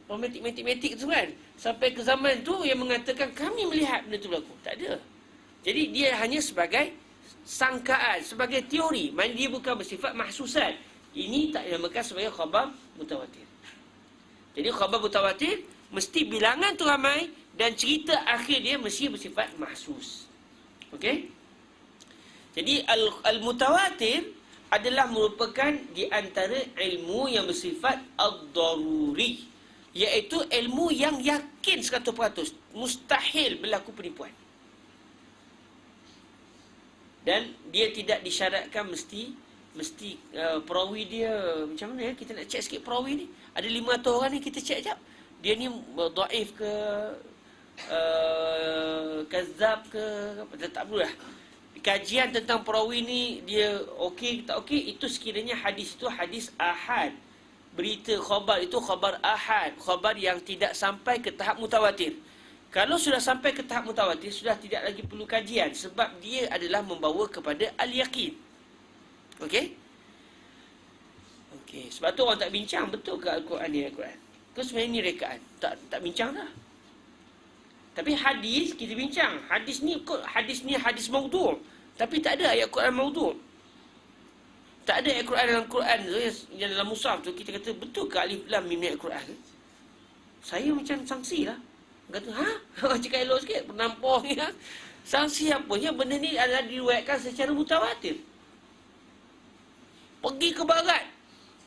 matematik tu kan. Sampai ke zaman tu yang mengatakan kami melihat benda tu berlaku. Tak ada. Jadi dia hanya sebagai sangkaan, sebagai teori. Maksudnya dia bukan bersifat mahsusat. Ini tak dinamakan sebagai khabar mutawatir. Jadi khabar mutawatir mesti bilangan tu ramai dan cerita akhir dia mesti bersifat mahsus. Okey? Jadi al-mutawatir adalah merupakan di antara ilmu yang bersifat ad-daruri, iaitu ilmu yang yakin 100% mustahil berlaku penipuan. Dan dia tidak disyaratkan mesti perawi dia macam mana ya? Kita nak cek sikit perawi ni. Ada 500 orang ni, kita cek jap. Dia ni dhaif ke kazab ke apa, tak perlulah. Kajian tentang perawi ni dia okey tak okey, itu sekiranya hadis itu hadis ahad. Berita khabar itu khabar ahad, khabar yang tidak sampai ke tahap mutawatir. Kalau sudah sampai ke tahap mutawatir, sudah tidak lagi perlu kajian sebab dia adalah membawa kepada al-yaqin. Okey? Okey, sebab tu orang tak bincang betul ke Al-Quran ni Al-Quran. Ke sebenarnya ni rekaan. Tak bincang dah. Tapi hadis kita bincang. Hadis ni hadis maudhu'. Tapi tak ada ayat Quran maudhu'. Tak ada ayat Quran dalam Quran tu yang dalam mushaf tu kita kata betul ke alif lam mim ni ayat Quran? Saya macam sangsi lah. Kata, cakap elok sikit, penampor ni lah. Sangsi apanya, benda ni adalah diriwayatkan secara mutawatir. Pergi ke barat,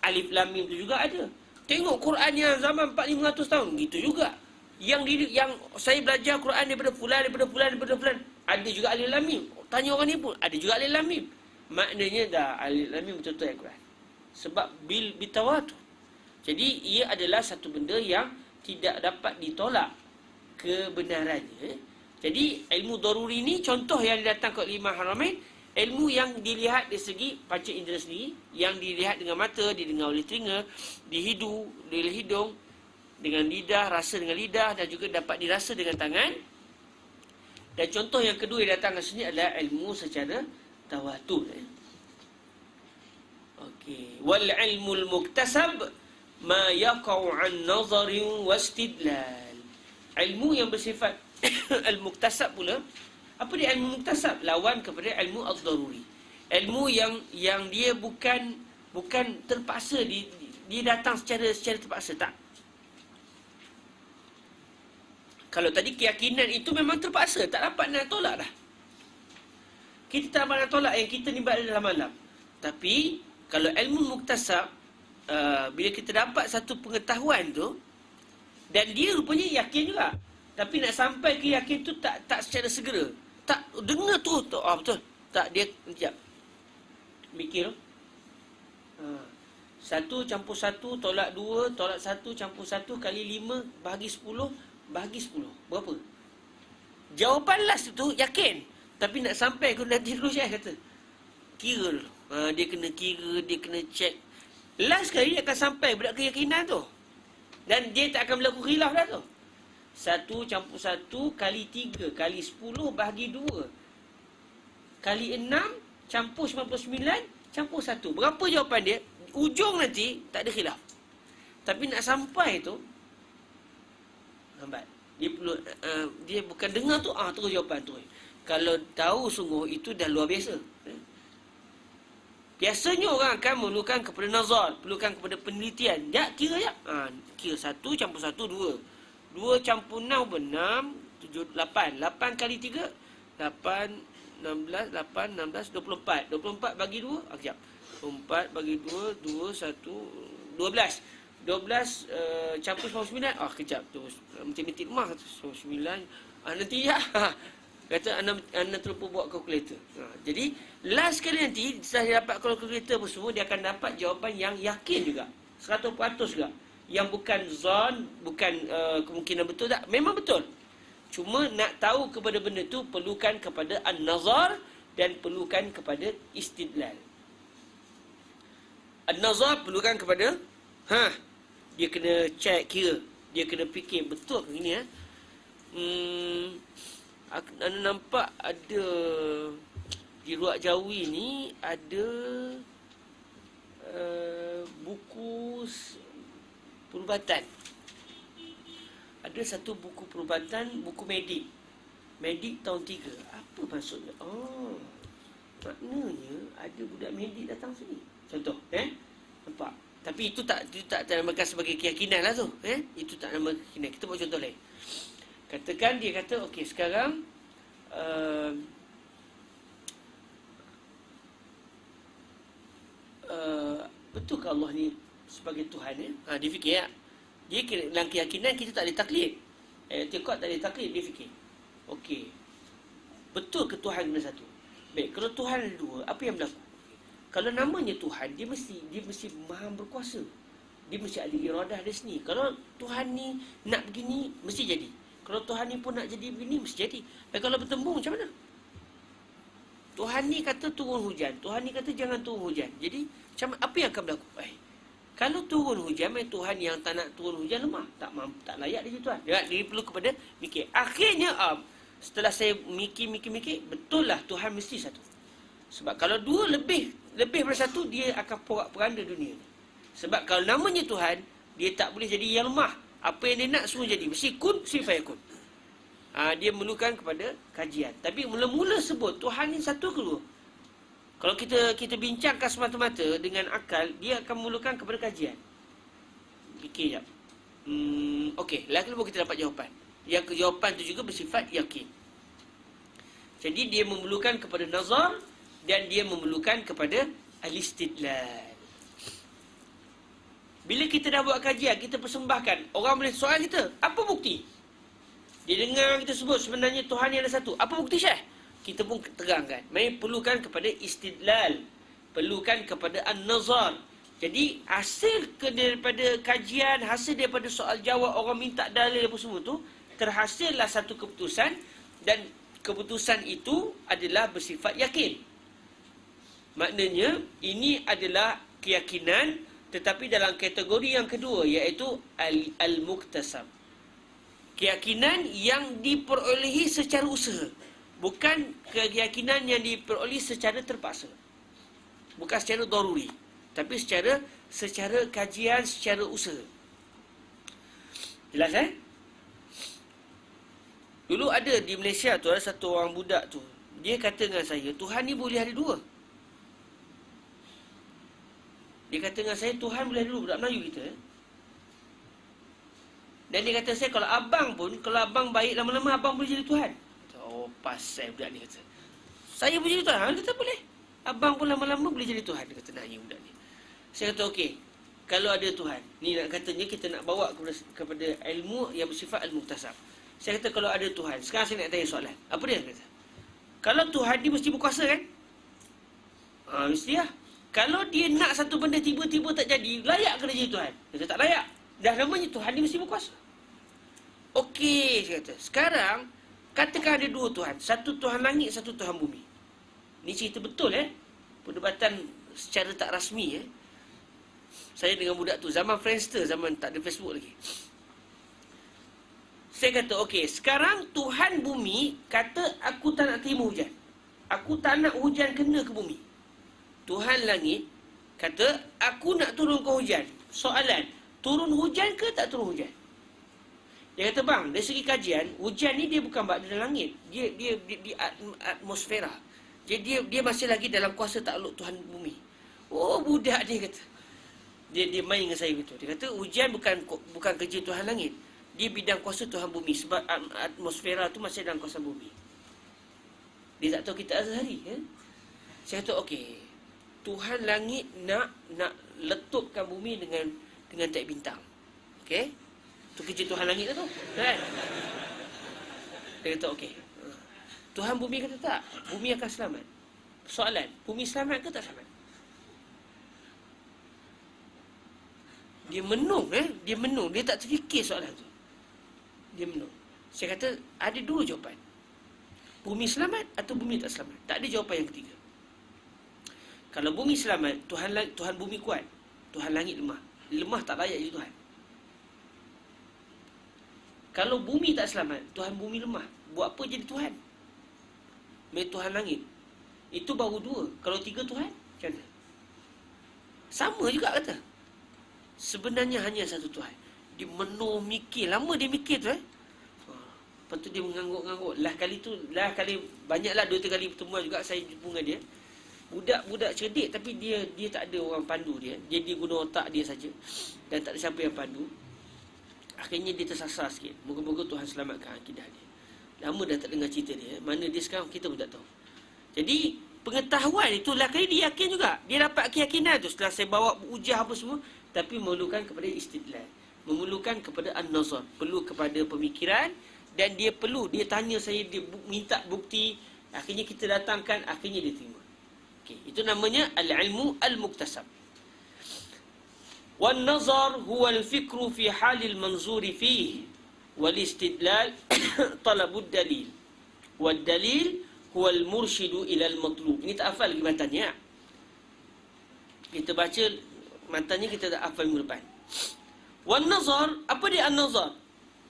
alif lam mim tu juga ada. Tengok Quran yang zaman 400-500 tahun, gitu juga. Yang saya belajar Quran daripada fulan. Ada juga alif lam mim. Tanya orang ni pun, ada juga alif lam mim. Maknanya dah alif lam mim betul-betul ayat Quran. Sebab bitawatur. Jadi ia adalah satu benda yang tidak dapat ditolak kebenarannya. Jadi ilmu daruri ni contoh yang datang ke 5 haramain, ilmu yang dilihat dari segi panca indera sendiri, yang dilihat dengan mata, didengar oleh telinga, dihidu oleh hidung, dengan lidah, rasa dengan lidah, dan juga dapat dirasa dengan tangan. Dan contoh yang kedua yang datang ke sini adalah ilmu secara tawatur. Okey, wal ilmul muktasab ma yaqau an nazarin wastidlal. Ilmu yang bersifat al-muktasab pula. Apa dia ilmu muktasab? Lawan kepada ilmu ad-daruri. Ilmu yang dia bukan terpaksa, dia datang secara terpaksa, tak. Kalau tadi keyakinan itu memang terpaksa, tak dapat nak tolak dah. Kita tak dapat nak tolak yang kita ni berada dalam alam. Tapi kalau ilmu muktasab, bila kita dapat satu pengetahuan tu dan dia rupanya yakin juga, tapi nak sampai ke yakin tu tak secara segera. Tak dengar tu betul. Tak, dia sekejap. Mikir. Satu campur satu tolak dua, tolak satu campur satu kali 5 bahagi 10, bahagi 10. Berapa? Jawapan last tu yakin. Tapi nak sampai ke nanti dulu Syekh kata. Kira dulu. Dia kena kira, dia kena check. Last kali dia akan sampai pada keyakinan tu. Dan dia tak akan berlaku khilaf dah tu. 1 campur 1 kali 3 kali 10 bahagi 2 kali 6 campur 99 campur 1. Berapa jawapan dia? Ujung nanti tak ada khilaf. Tapi nak sampai tu lambat. Dia perlu dia bukan dengar tu terus jawapan tu. Kalau tahu sungguh itu dah luar biasa. Biasanya orang akan memerlukan kepada nazar, perlukan kepada penelitian. Tak kira je. Kira 1 campur 1 2. 2 campur 6 6 7 8. 8 kali 3 8 16, 8, 16, 24. 24 bagi 2, sekejap. 4 bagi 2, 2, 1, 12. 12 campur 99, sekejap. Tu matematik rumah, 99. Nanti ya. Kata anda terlupa buat kalkulator. Jadi, last kali nanti, setelah dia dapat kalkulator apa semua, dia akan dapat jawapan yang yakin juga. 100% juga. Yang bukan zon, bukan kemungkinan betul tak. Memang betul. Cuma nak tahu kepada benda tu perlukan kepada an-nazar dan perlukan kepada istidlal. An-nazar perlukan kepada dia kena check kira, dia kena fikir betul ke ini anda nampak ada di Ruak Jawi ni ada buku perubatan. Ada satu buku perubatan, buku medik. Medik tahun 3. Apa maksudnya? Maknanya ada budak medik datang sini. Contoh, nampak? Tapi itu tak dinamakan sebagai keyakinan lah tu. Itu tak nama keyakinan. Kita buat contoh lain. Katakan dia kata, okey sekarang betul ke Allah ni sebagai Tuhan dia fikir ya. Dia dalam keyakinan kita tak ada taklid. I'tiqad tak ada taklid, dia fikir. Okey. Betul ke Tuhan cuma satu? Baik, kalau Tuhan ada dua, apa yang berlaku? Kalau namanya Tuhan, dia mesti Maha berkuasa. Dia mesti ada iradah dia sendiri. Kalau Tuhan ni nak begini, mesti jadi. Kalau Tuhan ni pun nak jadi begini, mesti jadi. Baik, kalau bertembung macam mana? Tuhan ni kata turun hujan, Tuhan ni kata jangan turun hujan. Jadi, macam apa yang akan berlaku? Kalau turun hujan, Tuhan yang tak nak turun hujan lemah, tak layak dia Tuhan. Dia perlu kepada mikir. Akhirnya setelah saya mikir, betul lah Tuhan mesti satu. Sebab kalau dua lebih daripada satu, dia akan porak-poranda dunia. Sebab kalau namanya Tuhan, dia tak boleh jadi yang lemah. Apa yang dia nak semua jadi. Mesti kun, mesti fayakun. Dia memerlukan kepada kajian. Tapi mula-mula sebut Tuhan ni satu ke dua. Kalau kita bincangkan semata-mata dengan akal, dia akan memerlukan kepada kajian. Fikir sekejap. Okey, lalu kita dapat jawapan. Yang jawapan itu juga bersifat yakin. Jadi dia memerlukan kepada nazar dan dia memerlukan kepada al-istidlal. Bila kita dah buat kajian, kita persembahkan, orang boleh soal kita, apa bukti? Dia dengar kita sebut sebenarnya Tuhan yang ada satu. Apa bukti Syekh? Kita pun terangkan. Mereka perlukan kepada istidlal, perlukan kepada an-nazar. Jadi hasil daripada kajian, hasil daripada soal jawab, orang minta dalil apa semua tu, terhasillah satu keputusan, dan keputusan itu adalah bersifat yakin. Maknanya ini adalah keyakinan, tetapi dalam kategori yang kedua, iaitu al-muktasab. Keyakinan yang diperolehi secara usaha. Bukan keyakinan yang diperoleh secara terpaksa. Bukan secara daruri. Tapi secara kajian, secara usaha. Jelas Dulu ada di Malaysia tu, ada satu orang budak tu. Dia kata dengan saya, Tuhan ni boleh ada dua. Dia kata dengan saya, Tuhan boleh ada dua. Budak Melayu kita. Dan dia kata saya, kalau abang baik lama-lama, abang boleh jadi Tuhan. Pasal budak ni kata, saya boleh jadi Tuhan. Dia kata boleh. Abang pun lama-lama boleh jadi Tuhan. Dia kata nak budak ni. Saya kata okey, kalau ada Tuhan, ni nak katanya kita nak bawa kepada ilmu yang bersifat al-muktasab. Saya kata kalau ada Tuhan, sekarang saya nak tanya soalan. Apa dia kata? Kalau Tuhan dia mesti berkuasa kan? Mesti lah. Kalau dia nak satu benda tiba-tiba tak jadi, layak ke dia jadi Tuhan? Dia tak layak. Dah namanya Tuhan ni mesti berkuasa. Okey, saya kata. Sekarang, katakan ada dua Tuhan. Satu Tuhan langit, satu Tuhan bumi. Ni cerita betul perdebatan secara tak rasmi Saya dengan budak tu, zaman Friendster, zaman tak ada Facebook lagi. Saya kata, okey, sekarang Tuhan bumi kata aku tak nak terima hujan. Aku tak nak hujan kena ke bumi. Tuhan langit kata aku nak turunkan hujan. Soalan, turun hujan ke tak turun hujan? Dia kata, bang, dari segi kajian, hujan ni dia bukan berada dalam langit. Dia di atmosfera. Jadi dia masih lagi dalam kuasa takluk Tuhan bumi. Oh, budak dia kata. Dia main dengan saya gitu. Dia kata hujan bukan kerja Tuhan langit. Dia bidang kuasa Tuhan bumi sebab atmosfera tu masih dalam kuasa bumi. Dia tak tahu kita Azhari Saya kata okey. Tuhan langit nak letupkan bumi dengan taik bintang. Okey? Tu kerja Tuhan langit tu kan? Dia kata okey. Tuhan bumi kata tak. Bumi akan selamat. Soalan, bumi selamat ke tak selamat? Dia menung Dia menung. Dia tak terfikir soalan tu. Dia menung. Saya kata ada dua jawapan. Bumi selamat atau bumi tak selamat. Tak ada jawapan yang ketiga. Kalau bumi selamat, Tuhan bumi kuat. Tuhan langit lemah. Lemah tak layak jadi Tuhan. Kalau bumi tak selamat, Tuhan bumi lemah. Buat apa jadi Tuhan? Tuhan langit. Itu baru dua. Kalau tiga Tuhan, macam mana? Sama juga kata. Sebenarnya hanya satu Tuhan. Dia menung mikir. Lama dia mikir tu Lepas tu dia mengangguk-angguk. Lah kali banyaklah 2-3 kali pertemuan juga saya jumpa dengan dia. Budak-budak cerdik tapi dia tak ada orang pandu dia. Dia guna otak dia saja. Dan tak ada siapa yang pandu. Akhirnya dia tersasar sikit. Moga-moga Tuhan selamatkan akidah dia. Lama dah tak dengar cerita dia. Mana dia sekarang kita pun tak tahu. Jadi pengetahuan itu lah kali dia yakin juga. Dia dapat keyakinan tu setelah saya bawa ujah apa semua. Tapi memerlukan kepada istidlal. Memerlukan kepada an-nazar. Perlu kepada pemikiran. Dan dia tanya saya, dia minta bukti. Akhirnya kita datangkan, akhirnya dia terima. Okay, itu namanya al-ilmu al-muktasab. Wan-nazar huwa al-fikru fi halil manzuri fihi. Wal-istidlal talabud dalil. Wal-dalil huwa al-murshidu ila al-matlub. Ini tak hafal lagi matanya. Kita baca matanya, kita tak hafal minggu depan. Wan-nazar, apa dia an-nazar?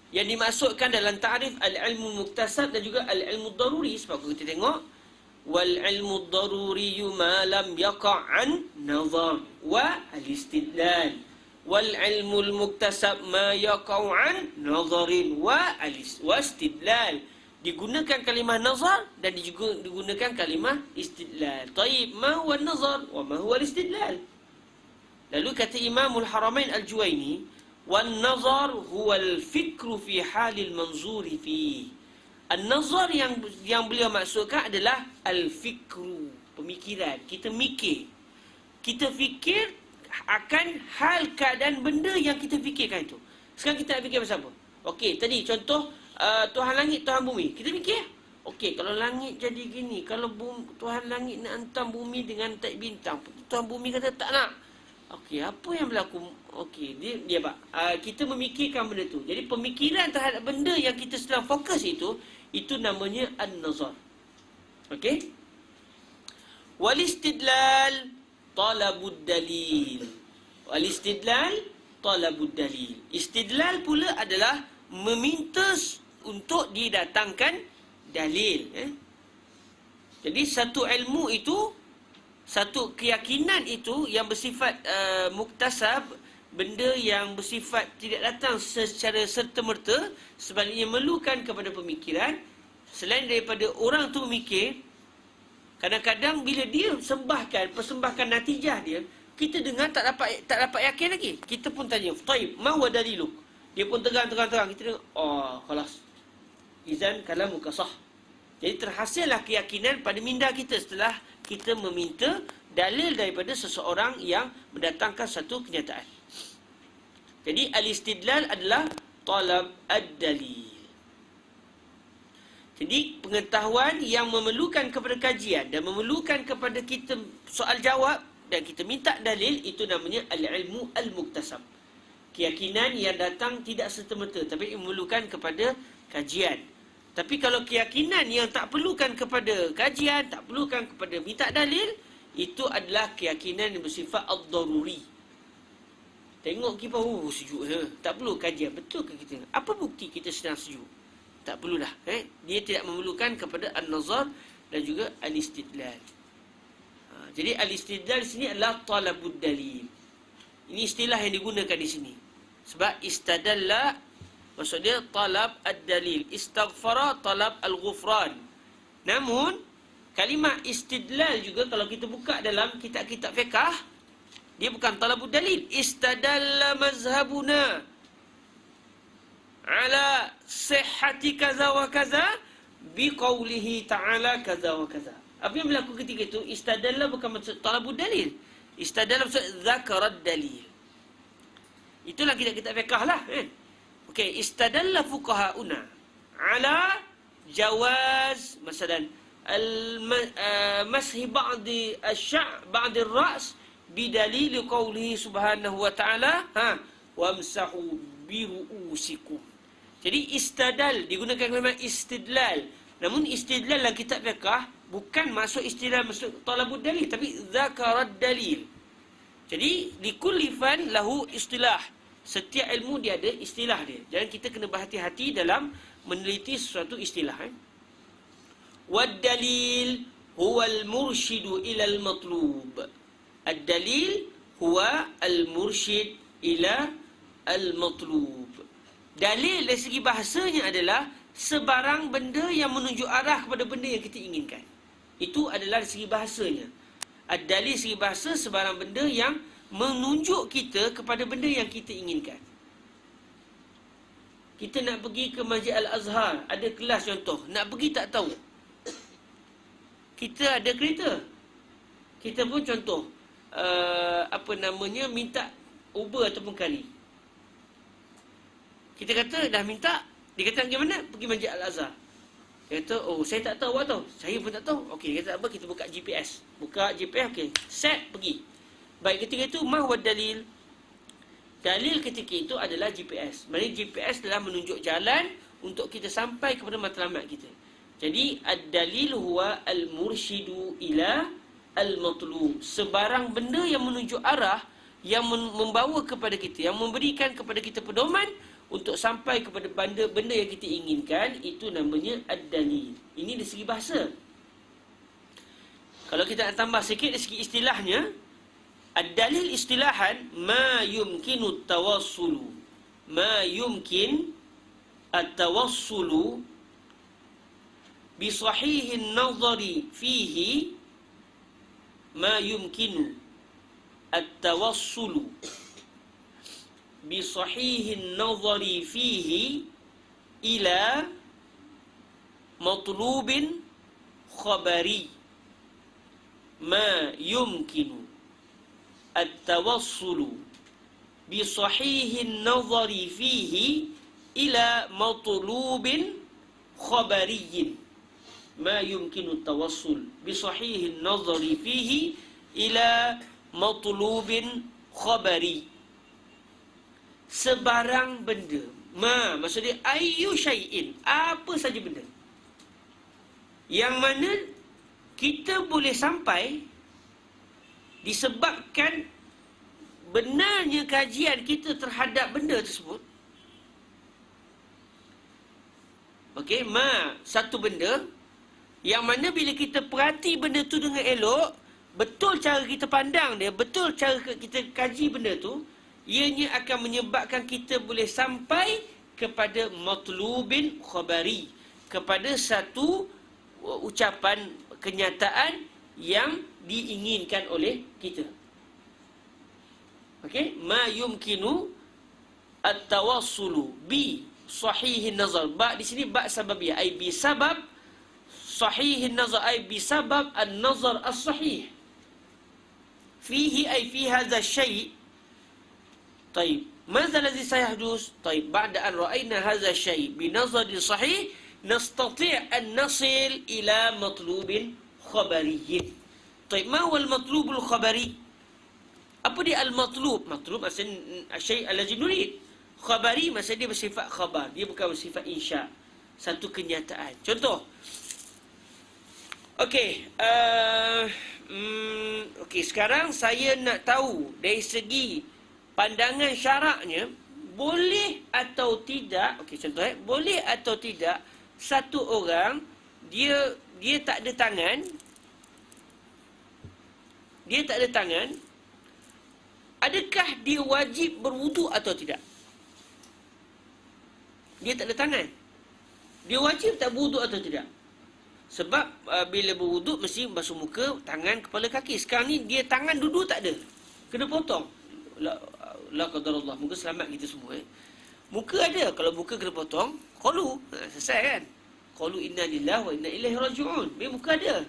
Yang dimaksudkan dalam ta'rif al-ilmu muktasab dan juga al-ilmu daruri. Sebab kita tengok wal-ilmu daruri ma lam yaqa'an nazar wa al-istidlal. Wal-ilmu al-muktasab ma yaqa'an nazarin wa istidlal. Digunakan kalimah nazar dan juga digunakan kalimah istidlal. Taib, ma huwa an-nazar wa ma huwa al-istidlal? Lalu kata Imamul Haramain Al-Juwaini, wan-nazar huwa al-fikru fi halil manzuri fi. An-nazar yang beliau maksudkan adalah al-fikru, pemikiran. Kita mikir. Kita fikir akan hal keadaan benda yang kita fikirkan itu. Sekarang kita nak fikir pasal apa? Okey, tadi contoh Tuhan langit, Tuhan bumi. Kita fikir, okey, kalau langit jadi gini, kalau Tuhan langit nak hantam bumi dengan taik bintang, Tuhan bumi kata tak nak. Okey, apa yang berlaku? Okey, dia kita memikirkan benda tu. Jadi pemikiran terhadap benda yang kita sedang fokus itu namanya an-nazar. Okey? Wal istidlal talabud dalil. Wal istidlal talabud dalil. Istidlal pula adalah meminta untuk didatangkan dalil. Jadi satu ilmu itu, satu keyakinan itu yang bersifat muktasab, benda yang bersifat tidak datang secara serta-merta, sebaliknya memerlukan kepada pemikiran. Selain daripada orang tu memikir, kadang-kadang bila dia persembahkan natijah dia, kita dengar tak dapat yakin lagi. Kita pun tanya, "Taib, ma huwa daliluk?" Dia pun terang. Kita dengar, "Oh, khalas. Izan kalamuka sah." Jadi terhasillah keyakinan pada minda kita setelah kita meminta dalil daripada seseorang yang mendatangkan satu kenyataan. Jadi al-istidlal adalah talab ad-dalil. Jadi pengetahuan yang memerlukan kepada kajian dan memerlukan kepada kita soal jawab dan kita minta dalil, itu namanya al-ilmu al-muktasab. Keyakinan yang datang tidak serta-merta tapi memerlukan kepada kajian. Tapi kalau keyakinan yang tak perlukan kepada kajian, tak perlukan kepada minta dalil, itu adalah keyakinan yang bersifat ad-daruri. Tengok kipas, sejuk ya. Tak perlu kajian. Betul ke kita? Apa bukti kita sedang sejuk? Tak perlu dah. Dia tidak memerlukan kepada an-nazar dan juga al-istidlal. Jadi al-istidlal di sini adalah talabud dalil. Ini istilah yang digunakan di sini. Sebab istadalla maksud dia talab ad-dalil. Istaghfara talab al-ghufran. Namun kalimah istidlal juga kalau kita buka dalam kitab-kitab fiqh, dia bukan talabud dalil. Istadalla mazhabuna ala sihhati kaza wa kaza biqaulihi ta'ala kaza wa kaza. Apa yang berlaku ketika itu? Istadalla bukan maksud talabud dalil. Istadalla maksud zakarad dalil. Itulah kita fiqh lah. Okey, istadalla fuqaha'una ala jawaz masalan mashi ba'di asy-sya' ba'di ar-ra's bidalil qawlihi subhanahu wa ta'ala wamsahu biru'usikum. Jadi istadal digunakan kalimah istidlal. Namun istidlal dalam kitab fiqh bukan masuk istidlal masuk talabud dalil tapi zakarad dalil. Jadi likulli fan lahu istilah. Setiap ilmu dia ada istilah dia. Jangan kita kena berhati-hati dalam meneliti sesuatu istilah. Wad dalil huwa al-murshidu ila al-matlub. Ad-dalil huwa al-murshid ila al-matlub. Dalil dari segi bahasanya adalah sebarang benda yang menunjuk arah kepada benda yang kita inginkan. Itu adalah dari segi bahasanya. Ad-dalil segi bahasa sebarang benda yang menunjuk kita kepada benda yang kita inginkan. Kita nak pergi ke Masjid Al-Azhar, ada kelas contoh, nak pergi tak tahu. Kita ada kereta. Kita pun contoh minta Uber ataupun kari. Kita kata dah minta, dia kata pergi mana? Pergi Masjid Al-Azhar. Dia kata, saya tak tahu apa tahu. Saya pun tak tahu. Okey, kata apa? Kita buka GPS. Buka GPS, okey. Set, pergi. Baik, ketika itu, mahwad dalil. Dalil ketika itu adalah GPS. Maksudnya GPS telah menunjuk jalan untuk kita sampai kepada matlamat kita. Jadi, ad-dalil huwa al-murshidu ila al-matlub. Sebarang benda yang menunjuk arah, yang membawa kepada kita, yang memberikan kepada kita pedoman untuk sampai kepada benda yang kita inginkan, itu namanya ad-dalil. Ini dari segi bahasa. Kalau kita nak tambah sikit dari segi istilahnya, ad-dalil istilahan ma yumkinu tawassulu. Ma yumkin at-tawassulu bi sahihin nazari fihi. Ma yumkinu at-tawassulu bisahihin nazari fihi ila matlubin khabari. Ma yumkinu at-tawassulu bisahihin nazari fihi ila matlubin khabariyin. Ma yumkinu at-tawassul bisahihin nazari fihi ila matlubin khabari. Sebarang benda. Maksudnya ayyu syai'in, apa saja benda yang mana kita boleh sampai disebabkan benarnya kajian kita terhadap benda tersebut. Okey, satu benda yang mana bila kita perhati benda tu dengan elok, betul cara kita pandang dia, betul cara kita kaji benda tu, ianya akan menyebabkan kita boleh sampai kepada matlubin khabari, kepada satu ucapan kenyataan yang diinginkan oleh kita. Okey, ma yumkinu at-tawassulu bi sahihin nazar. Ba di sini ba sababiyah, ai bi sabab sahihin nazar, ai bi sabab an-nazar as-sahih. Fihi ay fi hadha syai'. طيب ماذا الذي سيحدث؟ طيب بعد أن رأينا هذا الشيء بنظر صحيح nastati' an nasil ila matlubin khabariyyin. Baik, ma huwa al-matlubul khabari? Apa dia al-matlub? Matlub maksudnya syai' allazi nurid. Khabari maksudnya dia bersifat khabar, dia bukan bersifat insya', satu kenyataan. Contoh, okey, okey, sekarang saya nak tahu dari segi pandangan syaraknya, boleh atau tidak, okey contoh boleh atau tidak satu orang dia tak ada tangan, adakah dia wajib berwuduk atau tidak? Dia tak ada tangan, dia wajib tak berwuduk atau tidak? Sebab bila berwuduk mesti basuh muka, tangan, kepala, kaki. Sekarang ni dia tangan duduk tak ada, kena potong. La qadarullah, muka selamat kita semua. Muka ada, kalau muka kena potong, qalu, selesai kan? Qalu inna lillahi wa inna ilaihi raji'un. Muka ada,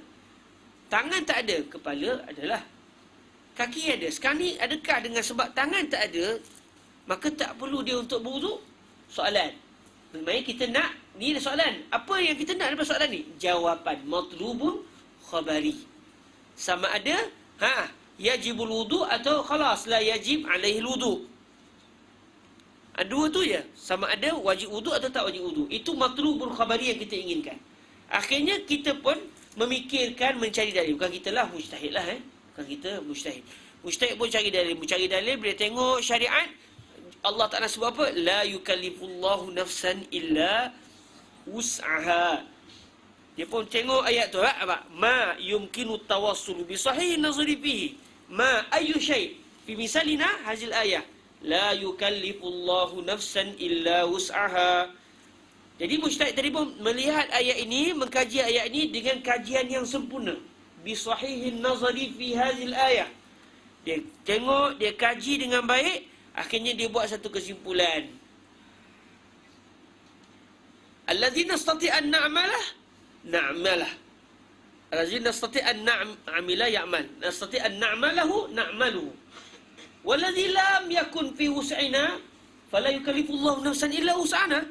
tangan tak ada, kepala adalah, kaki ada. Sekarang ni adakah dengan sebab tangan tak ada maka tak perlu dia untuk berwuduk? Soalan. Maksudnya kita nak, ni soalan. Apa yang kita nak daripada soalan ni? Jawapan matlubun khabari. Sama ada yajibul wudu atau khalas la yajib alaihi wudu. Dua tu je. Sama ada wajib wudu atau tak wajib wudu. Itu matlubul khabari yang kita inginkan. Akhirnya kita pun memikirkan, mencari dalil. Bukan kita lah mujtahid lah. Bukan kita mujtahid. Mujtahid pun cari dalil. Mencari dalil, bila tengok syariat, Allah Ta'ala sebut apa? La yukallifullahu nafsan illa wus'aha. Dia pun tengok ayat tu. Apa? Ma yumkinu tawassulu bi sahih nazari fihi. Ma ayu syai' fi misalina hazil ayah. La yukallifullahu nafsan illa wus'aha. Jadi mujtahid tadi pun melihat ayat ini, mengkaji ayat ini dengan kajian yang sempurna. Bi sahihin nazari fi hazil ayah. Dia tengok, dia kaji dengan baik, akhirnya dia buat satu kesimpulan. Allazina nastati' an na'malah. Allazina nastati' an na'amila ya'mal. Nastati' an na'malahu na'maluhu. Wallazi lam yakun fi wus'ina fala yukallifullahu nafsan illa wus'ana.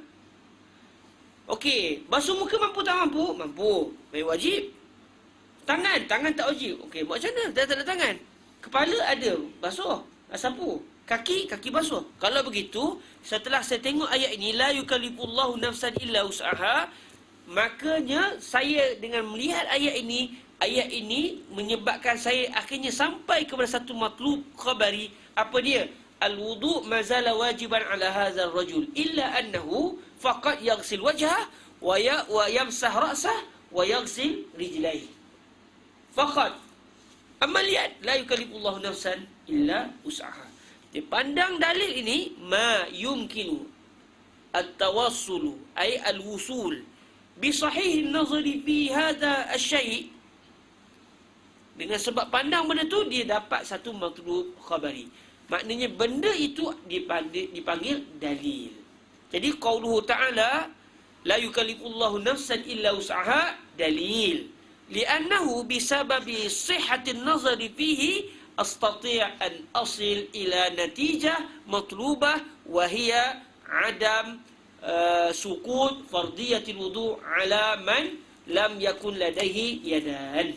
Okey, basuh muka mampu tak mampu? Mampu. Baik wajib. Tangan tak wajib. Okey, buat macam mana? Tak ada tangan. Kepala ada, basuh, sapu. Kaki basuh. Kalau begitu, setelah saya tengok ayat ini, la yukallifullahu nafsan illa wus'aha, makanya saya dengan melihat ayat ini menyebabkan saya akhirnya sampai kepada satu matlub khabari. Apa dia? Al-wudu' mazala wajiban ala hadzal rajul illa annahu faqad yaghsil wajhah wa yamsah ra'sah wa yaghsil rijlaihi. Faqad. Amaliyat la yukallifullahu nafsan illa wus'aha. Dia pandang dalil ini, ma yumkinu at-tawassulu ay al-wusul bi sahih an-nazari fi hadha asy-syai'. Dengan sebab pandang benda tu, dia dapat satu matlub khabari. Maknanya benda itu dipanggil dalil. Jadi qauluhu ta'ala la yukallifullahu nafsan illa wus'aha dalil. Li'annahu bisababi sihhatin nazari fihi astati' an asil ila natijah matlubah wa hiya adam sukut fardiyatil wudu' ala man lam yakun ladaihi yadan.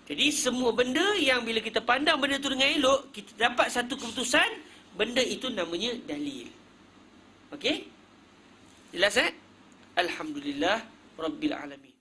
Jadi semua benda yang bila kita pandang benda itu dengan elok, kita dapat satu keputusan, benda itu namanya dalil. Okey? Jelas Alhamdulillah Rabbil Alamin.